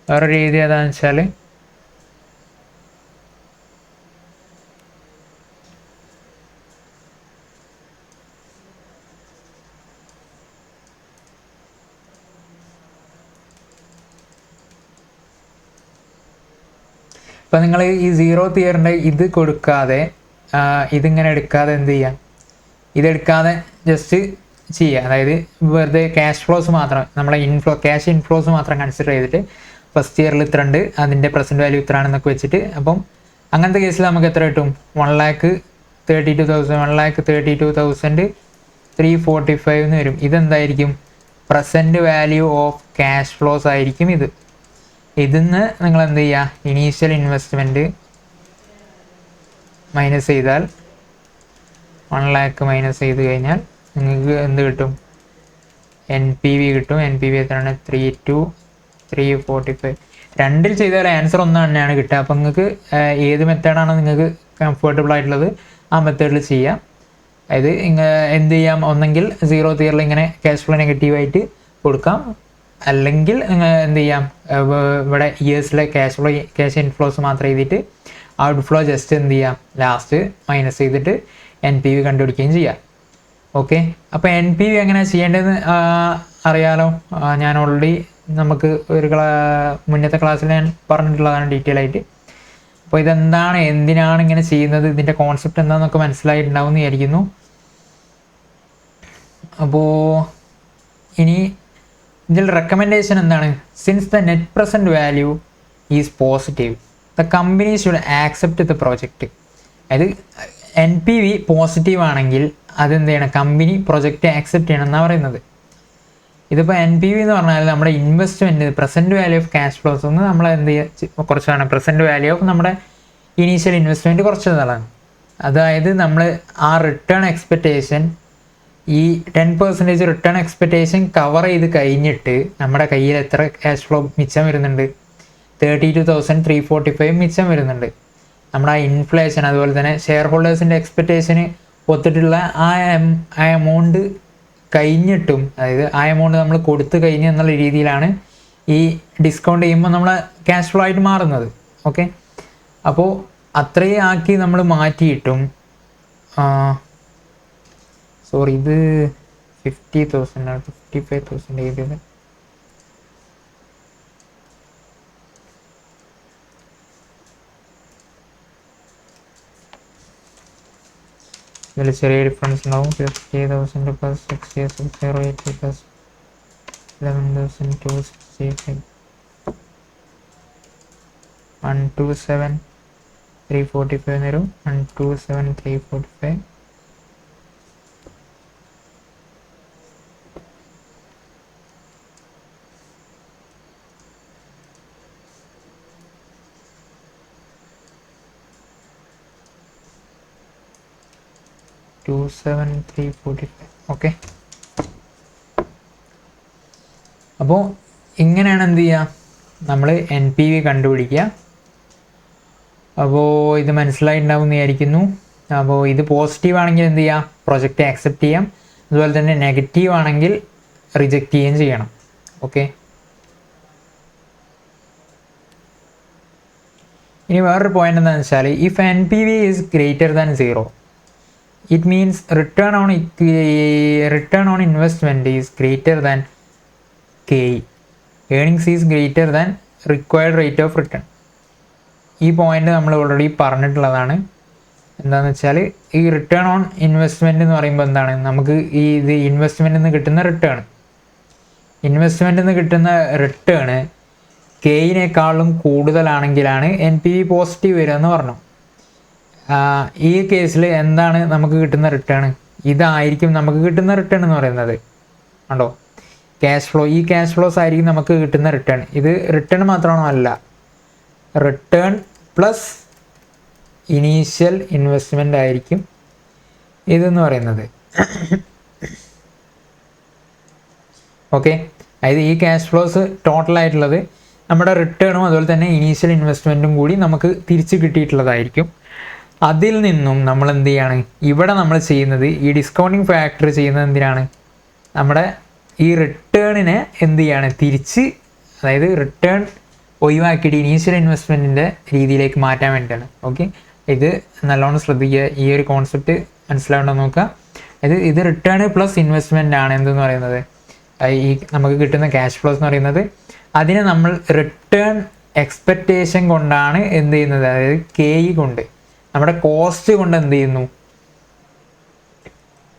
വേറെ രീതി ഏതാണെന്ന് വെച്ചാൽ, അപ്പോൾ നിങ്ങൾ ഈ 0th ഇയറിൻ്റെ ഇത് കൊടുക്കാതെ ഇതിങ്ങനെ എടുക്കാതെ എന്ത് ചെയ്യുക, ഇതെടുക്കാതെ ജസ്റ്റ് ചെയ്യുക. അതായത് വെറുതെ ക്യാഷ് ഫ്ലോസ് മാത്രം, നമ്മളെ ക്യാഷ് ഇൻഫ്ലോസ് മാത്രം കൺസിഡർ ചെയ്തിട്ട് ഫസ്റ്റ് ഇയറിൽ ഇത്ര ഉണ്ട്, അതിൻ്റെ പ്രസൻറ്റ് വാല്യൂ ഇത്ര ആണെന്നൊക്കെ വെച്ചിട്ട്, അപ്പം അങ്ങനത്തെ കേസിൽ നമുക്ക് എത്ര കിട്ടും? 1,32,345 എന്ന് വരും. ഇതെന്തായിരിക്കും? Present value of cash flows ആയിരിക്കും ഇത്. ഇതിന്ന് നിങ്ങൾ എന്ത് ചെയ്യുക, ഇനീഷ്യൽ ഇൻവെസ്റ്റ്മെൻറ്റ് മൈനസ് ചെയ്താൽ 1 lakh മൈനസ് ചെയ്ത് കഴിഞ്ഞാൽ നിങ്ങൾക്ക് എന്ത് കിട്ടും? NPV കിട്ടും. NPV എത്രയാണ്? 3,345. രണ്ടിൽ ചെയ്താൽ ആൻസർ ഒന്ന് തന്നെയാണ് കിട്ടുക. അപ്പം നിങ്ങൾക്ക് ഏത് മെത്തേഡാണോ നിങ്ങൾക്ക് കംഫർട്ടബിൾ ആയിട്ടുള്ളത് ആ മെത്തേഡിൽ ചെയ്യാം. അതായത് എന്ത് ചെയ്യാം, ഒന്നെങ്കിൽ 0th ഇയറിൽ ഇങ്ങനെ ക്യാഷ് ഫ്ലോ നെഗറ്റീവായിട്ട് കൊടുക്കാം, അല്ലെങ്കിൽ എന്ത് ചെയ്യാം, ഇവിടെ ഇയേഴ്സിലെ ക്യാഷ് ഇൻഫ്ലോസ് മാത്രം എഴുതിയിട്ട് ഔട്ട് ഫ്ലോ ജസ്റ്റ് എന്ത് ചെയ്യാം, ലാസ്റ്റ് മൈനസ് ചെയ്തിട്ട് NPV കണ്ടുപിടിക്കുകയും ചെയ്യാം. ഓക്കെ, അപ്പോൾ NPV എങ്ങനെയാണ് ചെയ്യേണ്ടതെന്ന് അറിയാലോ. ഞാൻ ഓൾറെഡി നമുക്ക് ഒരു മുന്നത്തെ ക്ലാസ്സിൽ ഞാൻ പറഞ്ഞിട്ടുള്ളതാണ് ഡീറ്റെയിൽ ആയിട്ട്. അപ്പോൾ ഇതെന്താണ്, എന്തിനാണ് ഇങ്ങനെ ചെയ്യുന്നത്, ഇതിൻ്റെ കോൺസെപ്റ്റ് എന്താണെന്നൊക്കെ മനസ്സിലായിട്ടുണ്ടാവും എന്ന് വിചാരിക്കുന്നു. അപ്പോൾ ഇനി ഇതിൽ റെക്കമെൻഡേഷൻ എന്താണ്? Since the net present value is positive the company should accept the project. അതായത് NPV പോസിറ്റീവ് ആണെങ്കിൽ അതെന്ത് ചെയ്യണം, കമ്പനി പ്രൊജക്റ്റ് ആക്സെപ്റ്റ് ചെയ്യണം എന്നാണ് പറയുന്നത്. ഇതിപ്പോൾ NPV എന്ന് പറഞ്ഞാൽ നമ്മുടെ investment present value of cash flows ഒന്ന് നമ്മൾ എന്ത് ചെയ്യുക കുറച്ചാണ്, പ്രസൻറ്റ് വാല്യൂ ഓഫ് നമ്മുടെ ഇനീഷ്യൽ ഇൻവെസ്റ്റ്മെൻറ്റ് കുറച്ചതാണ്. അതായത് നമ്മൾ ആ റിട്ടേൺ എക്സ്പെക്റ്റേഷൻ, ഈ 10% റിട്ടേൺ എക്സ്പെക്റ്റേഷൻ കവർ ചെയ്ത് കഴിഞ്ഞിട്ട് നമ്മുടെ കയ്യിൽ എത്ര ക്യാഷ് ഫ്ലോ മിച്ചം വരുന്നുണ്ട്? 32,345 മിച്ചം വരുന്നുണ്ട്. നമ്മുടെ ആ ഇൻഫ്ലേഷൻ അതുപോലെ തന്നെ ഷെയർ ഹോൾഡേഴ്സിൻ്റെ എക്സ്പെക്റ്റേഷന് ഒത്തിട്ടുള്ള ആ എമൗണ്ട് കഴിഞ്ഞിട്ടും, അതായത് ആ എമൗണ്ട് നമ്മൾ കൊടുത്തു കഴിഞ്ഞ് എന്നുള്ള രീതിയിലാണ് ഈ ഡിസ്കൗണ്ട് ചെയ്യുമ്പോൾ നമ്മളെ ക്യാഷ് ഫ്ലോ ആയിട്ട് മാറുന്നത്. ഓക്കെ, അപ്പോൾ അത്രയും ആക്കി നമ്മൾ മാറ്റിയിട്ടും, സോറി ഇത് 50,000 ആണ്, 55,000 എഴുതിയത്. ഇതിൽ ചെറിയ ഡിഫറൻസ് ഉണ്ടാവും. 50,000 പ്ലസ് 6,080 പ്ലസ് 11,265 127,345 വരും. 127,345 27345. ഓക്കെ, അപ്പോൾ ഇങ്ങനെയാണ് എന്ത് ചെയ്യുക, നമ്മൾ NPV കണ്ടുപിടിക്കുക. അപ്പോൾ ഇത് മനസ്സിലായിട്ടുണ്ടാവും എന്ന് വിചാരിക്കുന്നു. അപ്പോൾ ഇത് പോസിറ്റീവ് ആണെങ്കിൽ എന്ത് ചെയ്യുക, പ്രൊജക്റ്റ് ആക്സെപ്റ്റ് ചെയ്യാം. അതുപോലെ തന്നെ നെഗറ്റീവ് ആണെങ്കിൽ റിജക്റ്റ് ചെയ്യുകയും ചെയ്യണം. ഓക്കെ, ഇനി വേറൊരു പോയിന്റ് എന്താണെന്ന് വെച്ചാൽ, if NPV is greater than 0 it means return on investment is greater than KE. Earnings is greater than required rate of return. ഈ പോയിന്റ് നമ്മൾ ഓൾറെഡി പറഞ്ഞിട്ടുള്ളതാണ്. എന്താണെന്ന് വെച്ചാൽ ഈ റിട്ടേൺ ഓൺ ഇൻവെസ്റ്റ്മെൻറ്റ് എന്ന് പറയുമ്പോൾ എന്താണ്, നമുക്ക് ഈ ഇത് ഇൻവെസ്റ്റ്മെൻറ്റിൽ നിന്ന് കിട്ടുന്ന കിട്ടുന്ന റിട്ടേൺ കെയിനേക്കാളും കൂടുതലാണെങ്കിലാണ് NPV പോസിറ്റീവ് വരിക എന്ന് പറഞ്ഞു. ഈ കേസിൽ എന്താണ് നമുക്ക് കിട്ടുന്ന റിട്ടേൺ? ഇതായിരിക്കും നമുക്ക് കിട്ടുന്ന റിട്ടേൺ എന്ന് പറയുന്നത്. കണ്ടോ, ക്യാഷ് ഫ്ലോ, ഈ ക്യാഷ് ഫ്ലോസ് ആയിരിക്കും നമുക്ക് കിട്ടുന്ന റിട്ടേൺ. ഇത് റിട്ടേൺ മാത്രമാണോ? അല്ല, റിട്ടേൺ പ്ലസ് ഇനീഷ്യൽ ഇൻവെസ്റ്റ്മെൻ്റ് ആയിരിക്കും ഇതെന്ന് പറയുന്നത്. ഓക്കെ, അതായത് ഈ ക്യാഷ് ഫ്ലോസ് ടോട്ടലായിട്ടുള്ളത് നമ്മുടെ റിട്ടേണും അതുപോലെ തന്നെ ഇനീഷ്യൽ ഇൻവെസ്റ്റ്മെൻറ്റും കൂടി നമുക്ക് തിരിച്ച് കിട്ടിയിട്ടുള്ളതായിരിക്കും. അതിൽ നിന്നും നമ്മൾ എന്ത് ചെയ്യാണ്, ഇവിടെ നമ്മൾ ചെയ്യുന്നത് ഈ ഡിസ്കൗണ്ടിങ് ഫാക്ടർ ചെയ്യുന്നത് എന്തിനാണ്, നമ്മുടെ ഈ റിട്ടേണിനെ എന്ത് ചെയ്യാണ്, തിരിച്ച്, അതായത് റിട്ടേൺ ഒഴിവാക്കിയിട്ട് ഇനീഷ്യൽ ഇൻവെസ്റ്റ്മെൻറ്റിൻ്റെ രീതിയിലേക്ക് മാറ്റാൻ വേണ്ടിയിട്ടാണ്. ഓക്കെ, ഇത് നല്ലോണം ശ്രദ്ധിക്കുക, ഈ ഒരു കോൺസെപ്റ്റ് മനസ്സിലാവേണ്ടത് നോക്കുക. ഇത് റിട്ടേൺ പ്ലസ് ഇൻവെസ്റ്റ്മെൻ്റ് ആണ് എന്തെന്ന് പറയുന്നത്, ഈ നമുക്ക് കിട്ടുന്ന ക്യാഷ് ഫ്ലോസ് എന്ന് പറയുന്നത്. അതിനെ നമ്മൾ റിട്ടേൺ എക്സ്പെക്റ്റേഷൻ കൊണ്ടാണ് എന്ത് ചെയ്യുന്നത്, അതായത് KE കൊണ്ട് നമ്മുടെ കോസ്റ്റ് കൊണ്ട് എന്ത് ചെയ്യുന്നു,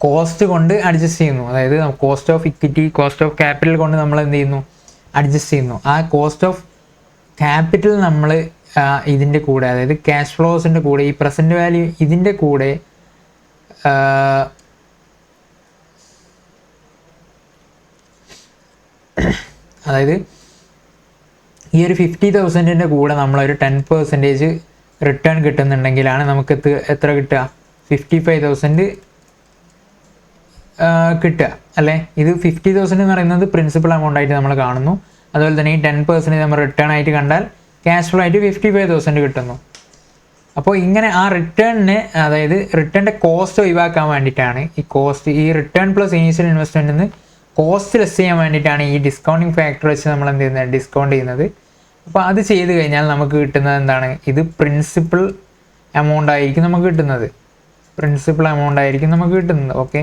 കോസ്റ്റ് കൊണ്ട് അഡ്ജസ്റ്റ് ചെയ്യുന്നു. അതായത് cost of equity, cost of capital കൊണ്ട് നമ്മൾ എന്ത് ചെയ്യുന്നു, അഡ്ജസ്റ്റ് ചെയ്യുന്നു. ആ കോസ്റ്റ് ഓഫ് ക്യാപിറ്റൽ നമ്മൾ ഇതിൻ്റെ കൂടെ, അതായത് ക്യാഷ് ഫ്ലോസിൻ്റെ കൂടെ, ഈ പ്രസൻറ്റ് വാല്യൂ ഇതിൻ്റെ കൂടെ അതായത് ഈ ഒരു 50,000 കൂടെ നമ്മളൊരു 10% റിട്ടേൺ കിട്ടുന്നുണ്ടെങ്കിലാണ് നമുക്ക് എത്ര കിട്ടുക, 55,000 കിട്ടുക അല്ലേ. ഇത് 50,000 എന്ന് പറയുന്നത് പ്രിൻസിപ്പൽ എമൗണ്ട് ആയിട്ട് നമ്മൾ കാണുന്നു. അതുപോലെ തന്നെ ഈ 10% നമ്മൾ റിട്ടേൺ ആയിട്ട് കണ്ടാൽ ക്യാഷ് ഫ്ലോ ആയിട്ട് 55,000 കിട്ടുന്നു. അപ്പോൾ ഇങ്ങനെ ആ റിട്ടേണിന്, അതായത് റിട്ടേണിൻ്റെ കോസ്റ്റ് ഒഴിവാക്കാൻ വേണ്ടിയിട്ടാണ് ഈ റിട്ടേൺ പ്ലസ് ഇനീഷ്യൽ ഇൻവെസ്റ്റ്മെൻറ്റിൽ നിന്ന് കോസ്റ്റ് ലെസ് ചെയ്യാൻ വേണ്ടിയിട്ടാണ് ഈ ഡിസ്കൗണ്ടിങ് ഫാക്ടർ വെച്ച് നമ്മൾ എന്ത് ചെയ്യുന്നത്, ഡിസ്കൗണ്ട് ചെയ്യുന്നത്. അപ്പോൾ അത് ചെയ്ത് കഴിഞ്ഞാൽ നമുക്ക് കിട്ടുന്നത് എന്താണ്, ഇത് പ്രിൻസിപ്പൽ എമൗണ്ട് ആയിരിക്കും നമുക്ക് കിട്ടുന്നത്, ഓക്കെ.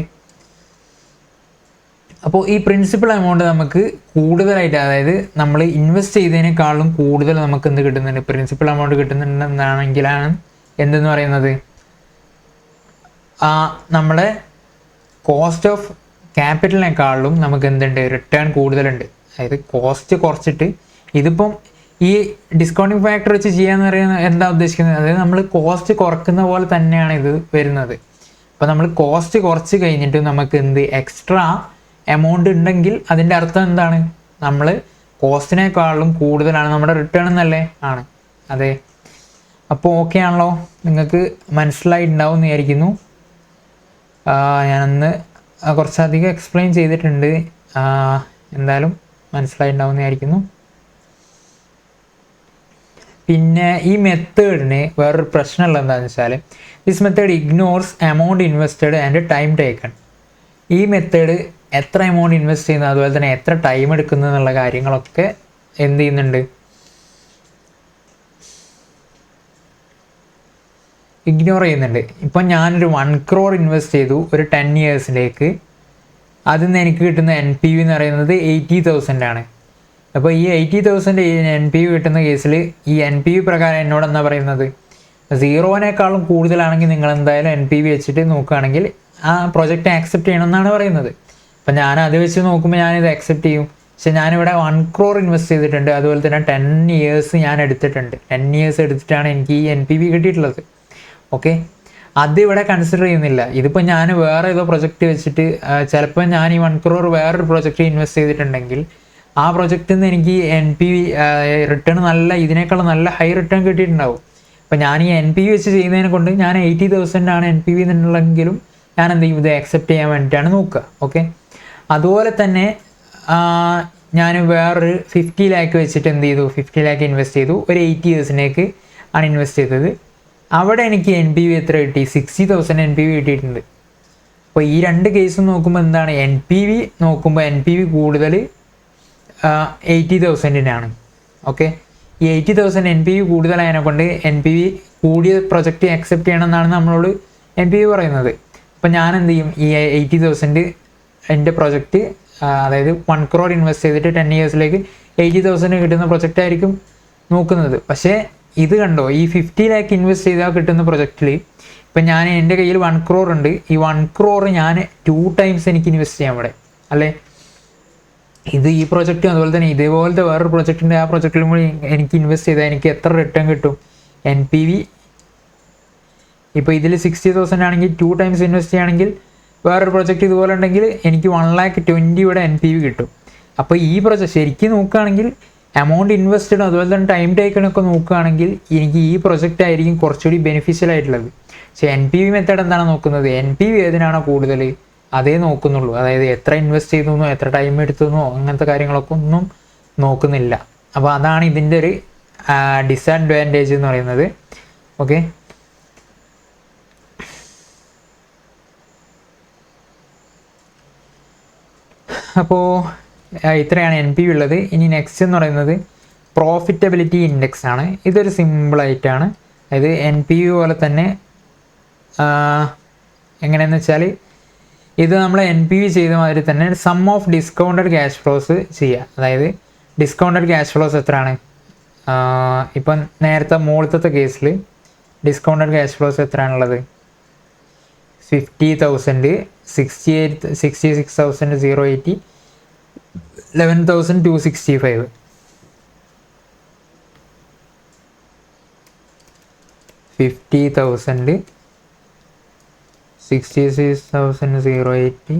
അപ്പോൾ ഈ പ്രിൻസിപ്പൽ എമൗണ്ട് നമുക്ക് കൂടുതലായിട്ട്, അതായത് നമ്മൾ ഇൻവെസ്റ്റ് ചെയ്തതിനേക്കാളും കൂടുതൽ നമുക്ക് എന്ത് കിട്ടുന്നുണ്ട്, പ്രിൻസിപ്പൽ എമൗണ്ട് കിട്ടുന്നുണ്ടെന്നാണെങ്കിലാണ് എന്തെന്ന് പറയുന്നത്, നമ്മുടെ കോസ്റ്റ് ഓഫ് ക്യാപിറ്റലിനേക്കാളും നമുക്ക് എന്തുണ്ട്, റിട്ടേൺ കൂടുതലുണ്ട്. അതായത് കോസ്റ്റ് കുറച്ചിട്ട്, ഇതിപ്പം ഈ ഡിസ്കൗണ്ടിങ് ഫാക്ടർ വെച്ച് ചെയ്യാന്ന് പറയുന്നത് എന്താ ഉദ്ദേശിക്കുന്നത്, അതായത് നമ്മൾ കോസ്റ്റ് കുറക്കുന്ന പോലെ തന്നെയാണ് ഇത് വരുന്നത്. അപ്പോൾ നമ്മൾ കോസ്റ്റ് കുറച്ച് കഴിഞ്ഞിട്ട് നമുക്ക് എന്ത് എക്സ്ട്രാ എമൗണ്ട് ഉണ്ടെങ്കിൽ അതിൻ്റെ അർത്ഥം എന്താണ്, നമ്മൾ കോസ്റ്റിനേക്കാളും കൂടുതലാണ് നമ്മുടെ റിട്ടേൺ എന്നല്ലേ ആണ്. അതെ, അപ്പോൾ ഓക്കെ ആണല്ലോ, നിങ്ങൾക്ക് മനസ്സിലായിട്ടുണ്ടാവും എന്ന് വിചാരിക്കുന്നു. ഞാനന്ന് കുറച്ചധികം എക്സ്പ്ലെയിൻ ചെയ്തിട്ടുണ്ട്, എന്തായാലും മനസ്സിലായിട്ടുണ്ടാവും എന്ന് വിചാരിക്കുന്നു. പിന്നെ ഈ മെത്തേഡിന് വേറൊരു പ്രശ്നമുള്ള എന്താണെന്ന് വെച്ചാൽ, this method ignores amount invested and time taken. ഈ മെത്തേഡ് എത്ര എമൗണ്ട് ഇൻവെസ്റ്റ് ചെയ്യുന്നത്, അതുപോലെ തന്നെ എത്ര ടൈം എടുക്കുന്നു എന്നുള്ള കാര്യങ്ങളൊക്കെ എന്ത് ചെയ്യുന്നുണ്ട്, ഇഗ്നോർ ചെയ്യുന്നുണ്ട്. ഇപ്പം ഞാനൊരു 1 crore ഇൻവെസ്റ്റ് ചെയ്തു ഒരു 10 yearsലേക്ക്. അതിൽ നിന്ന് എനിക്ക് കിട്ടുന്ന NPV എന്ന് പറയുന്നത് 80,000 ആണ്. അപ്പോൾ ഈ 80,000 NPV കിട്ടുന്ന കേസിൽ ഈ NPV പ്രകാരം എന്നോട് എന്താ പറയുന്നത്, 0-നേക്കാളും കൂടുതലാണെങ്കിൽ നിങ്ങൾ എന്തായാലും NPV വെച്ചിട്ട് നോക്കുകയാണെങ്കിൽ ആ പ്രൊജക്റ്റ് ആക്സെപ്റ്റ് ചെയ്യണമെന്നാണ് പറയുന്നത്. അപ്പം ഞാൻ അത് വെച്ച് നോക്കുമ്പോൾ ഞാനിത് അക്സെപ്റ്റ് ചെയ്യും. പക്ഷെ ഞാനിവിടെ 1 crore ഇൻവെസ്റ്റ് ചെയ്തിട്ടുണ്ട്, അതുപോലെ തന്നെ 10 years ഞാൻ എടുത്തിട്ടുണ്ട്. 10 years എടുത്തിട്ടാണ് എനിക്ക് ഈ NPV കിട്ടിയിട്ടുള്ളത്. ഓക്കെ, അതിവിടെ കൺസിഡർ ചെയ്യുന്നില്ല. ഇതിപ്പോൾ ഞാൻ വേറെ ഏതോ പ്രൊജക്റ്റ് വെച്ചിട്ട്, ചിലപ്പോൾ ഞാൻ ഈ 1 crore വേറൊരു പ്രൊജക്റ്റ് ഇൻവെസ്റ്റ് ചെയ്തിട്ടുണ്ടെങ്കിൽ ആ പ്രൊജക്റ്റിൽ നിന്ന് എനിക്ക് NPV റിട്ടേൺ ഇതിനേക്കാളും നല്ല ഹൈ റിട്ടേൺ കിട്ടിയിട്ടുണ്ടാവും. അപ്പോൾ ഞാൻ ഈ NPV വെച്ച് ചെയ്യുന്നതിനെ കൊണ്ട് ഞാൻ 80,000 ആണ് NPV എന്നുള്ളെങ്കിലും ഞാൻ എന്ത് ചെയ്യും, ഇത് അക്സെപ്റ്റ് ചെയ്യാൻ വേണ്ടിയിട്ടാണ് നോക്കുക. ഓക്കെ, അതുപോലെ തന്നെ ഞാൻ വേറൊരു 50 lakh വെച്ചിട്ട് എന്ത് ചെയ്തു, 50 lakh ഇൻവെസ്റ്റ് ചെയ്തു, ഒരു 8 yearsലേക്ക് ആണ് ഇൻവെസ്റ്റ് ചെയ്തത്. അവിടെ എനിക്ക് NPV എത്ര കിട്ടി, 60,000 NPV കിട്ടിയിട്ടുണ്ട്. അപ്പോൾ ഈ രണ്ട് കേസും നോക്കുമ്പോൾ എന്താണ്, NPV കൂടുതൽ 80,000-നാണ്. ഓക്കെ, ഈ 80,000 NPV കൂടുതലായതിനെ കൊണ്ട് NPV കൂടിയ പ്രൊജക്റ്റ് അക്സെപ്റ്റ് ചെയ്യണമെന്നാണ് നമ്മളോട് NPV പറയുന്നത്. അപ്പോൾ ഞാൻ എന്ത് ചെയ്യും, ഈ 80,000 എൻ്റെ പ്രൊജക്റ്റ്, അതായത് 1 crore ഇൻവെസ്റ്റ് ചെയ്തിട്ട് 10 yearsലേക്ക് 80,000 കിട്ടുന്ന പ്രൊജക്റ്റ് ആയിരിക്കും നോക്കുന്നത്. പക്ഷേ ഇത് കണ്ടോ, ഈ 50 lakh ഇൻവെസ്റ്റ് ചെയ്താൽ കിട്ടുന്ന പ്രൊജക്റ്റിൽ ഇപ്പം എൻ്റെ കയ്യിൽ 1 crore ഉണ്ട്. ഈ 1 crore ഞാൻ 2 times എനിക്ക് ഇൻവെസ്റ്റ് ചെയ്യാം ഇവിടെ അല്ലേ. ഈ പ്രൊജക്റ്റും അതുപോലെ തന്നെ ഇതേപോലത്തെ വേറൊരു പ്രൊജക്റ്റിൻ്റെ ആ പ്രൊജക്റ്റിലും കൂടി എനിക്ക് ഇൻവെസ്റ്റ് ചെയ്താൽ എനിക്ക് എത്ര റിട്ടേൺ കിട്ടും, NPV ഇപ്പോൾ ഇതിൽ 60,000 ആണെങ്കിൽ 2 times ഇൻവെസ്റ്റ് ചെയ്യുകയാണെങ്കിൽ വേറൊരു പ്രൊജക്റ്റ് ഇതുപോലെ ഉണ്ടെങ്കിൽ എനിക്ക് 1,20,000 ഇവിടെ NPV കിട്ടും. അപ്പോൾ ഈ പ്രൊജക്റ്റ് ശരിക്കും നോക്കുകയാണെങ്കിൽ എമൗണ്ട് ഇൻവെസ്റ്റഡ് അതുപോലെ തന്നെ ടൈം ടേക്കണൊക്കെ നോക്കുകയാണെങ്കിൽ എനിക്ക് ഈ പ്രൊജക്റ്റ് ആയിരിക്കും കുറച്ചുകൂടി ബെനിഫിഷ്യൽ ആയിട്ടുള്ളത്. പക്ഷേ NPV മെത്തേഡ് എന്താണ് നോക്കുന്നത്, NPV ഏതിനാണോ കൂടുതൽ അതേ നോക്കുന്നുള്ളൂ. അതായത് എത്ര ഇൻവെസ്റ്റ് ചെയ്തെന്നോ എത്ര ടൈം എടുത്തെന്നോ അങ്ങനത്തെ കാര്യങ്ങളൊക്കെ ഒന്നും നോക്കുന്നില്ല. അപ്പോൾ അതാണ് ഇതിൻ്റെ ഒരു ഡിസഡ്വാൻറ്റേജ് എന്ന് പറയുന്നത്. ഓക്കെ, അപ്പോൾ ഇത്രയാണ് NPV ഉള്ളത്. ഇനി നെക്സ്റ്റ് എന്ന് പറയുന്നത് പ്രോഫിറ്റബിലിറ്റി ഇൻഡെക്സ് ആണ്. ഇതൊരു സിമ്പിളായിട്ടാണ്, അതായത് NPV പോലെ തന്നെ എങ്ങനെയെന്ന് വെച്ചാൽ ഇത് നമ്മൾ NPV ചെയ്ത മാതിരി തന്നെ sum of discounted cash flows ചെയ്യുക. അതായത് ഡിസ്കൗണ്ടഡ് ക്യാഷ് ഫ്ലോസ് എത്രയാണ്, ഇപ്പം നേരത്തെ മുകളിലത്തെ കേസിൽ discounted cash flows എത്രയാണുള്ളത്? 50,000, 66,080, 11,265. 50,000, 66,080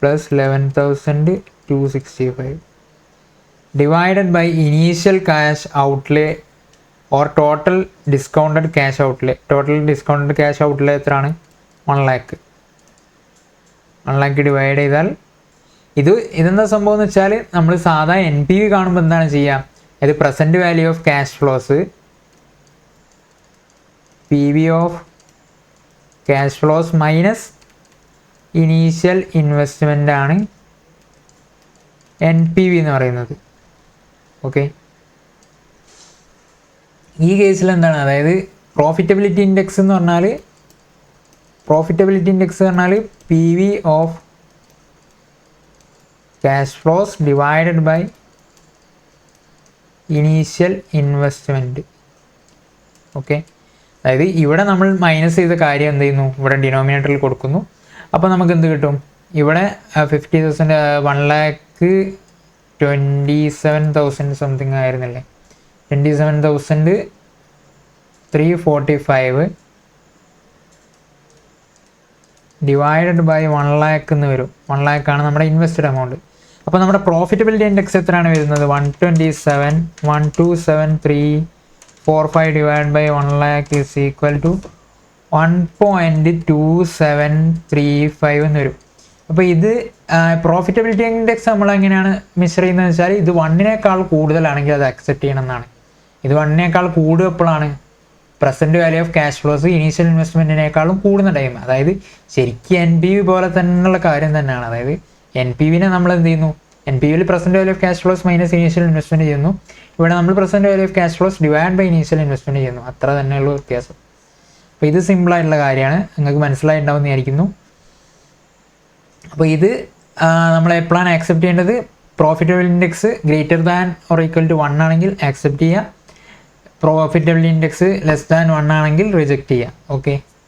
plus 11,265 divided by initial cash outlay or total discounted cash outlay. Total discounted cash outlay എത്രയാണ്? 1 lakh. 1 lakh ഡിവൈഡ് ചെയ്താൽ ഇതെന്താ സംഭവം എന്ന് വെച്ചാൽ നമ്മൾ സാധാ NPV കാണുമ്പോൾ എന്താണ് ചെയ്യുക? ഇത് present value of cash flows, PV of cash flows minus initial investment ആണ് NPV എന്ന് പറയുന്നത്. ഓക്കെ, ഈ കേസിൽ എന്താണ്, അതായത് പ്രോഫിറ്റബിലിറ്റി ഇൻഡെക്സ് എന്ന് പറഞ്ഞാൽ PV of cash flows divided by initial investment. Okay, അതായത് ഇവിടെ നമ്മൾ മൈനസ് ചെയ്ത കാര്യം എന്ത് ചെയ്യുന്നു, ഇവിടെ ഡിനോമിനേറ്ററിൽ കൊടുക്കുന്നു. അപ്പോൾ നമുക്ക് എന്ത് കിട്ടും? ഇവിടെ 50,000 1,27,000 സംതിങ് ആയിരുന്നില്ലേ? 27,345 ഡിവൈഡഡ് ബൈ 1 lakh എന്ന് വരും. 1 lakh ആണ് നമ്മുടെ ഇൻവെസ്റ്റഡ് എമൗണ്ട്. അപ്പോൾ നമ്മുടെ പ്രോഫിറ്റബിലിറ്റി ഇൻഡെക്സ് എത്രയാണ് വരുന്നത്? 127,127,345 divide by 1 lakh is equal to 1.2735 എന്ന് വരും. അപ്പോൾ ഇത് പ്രോഫിറ്റബിലിറ്റി ഇൻഡെക്സ് നമ്മൾ എങ്ങനെയാണ് മെഷർ ചെയ്യുന്നത് വെച്ചാൽ ഇത് 1-നേക്കാൾ കൂടുതലാണെങ്കിൽ അത് അക്സെപ്റ്റ് ചെയ്യണം എന്നാണ്. ഇത് 1-നേക്കാൾ കൂടുമ്പോഴാണ് present value of cash flows initial ഇൻവെസ്റ്റ്മെൻറ്റിനേക്കാളും കൂടുന്ന ടൈം. അതായത് ശരിക്കും NPV പോലെ തന്നെയുള്ള കാര്യം തന്നെയാണ്. അതായത് NPVനെ നമ്മൾ എന്ത് ചെയ്യുന്നു? NPVയിൽ present value of cash flows minus initial investment ചെയ്യുന്നു. ഇവിടെ നമ്മൾ present value of cash flows divide by initial investment ചെയ്യുന്നു. അത്ര തന്നെയുള്ള വ്യത്യാസം. അപ്പോൾ ഇത് സിമ്പിളായിട്ടുള്ള കാര്യമാണ്, നിങ്ങൾക്ക് മനസ്സിലായിട്ടുണ്ടാവുമെന്ന് വിചാരിക്കുന്നു. അപ്പോൾ ഇത് നമ്മൾ എപ്പോഴാണ് ആക്സെപ്റ്റ് ചെയ്യേണ്ടത്? Profitable index greater than or equal to 1 ആണെങ്കിൽ ആക്സെപ്റ്റ് ചെയ്യുക, പ്രോഫിറ്റബിൾ ഇൻഡെക്സ് ലെസ് ദാൻ 1 ആണെങ്കിൽ റിജക്റ്റ് ചെയ്യുക. ഓക്കെ.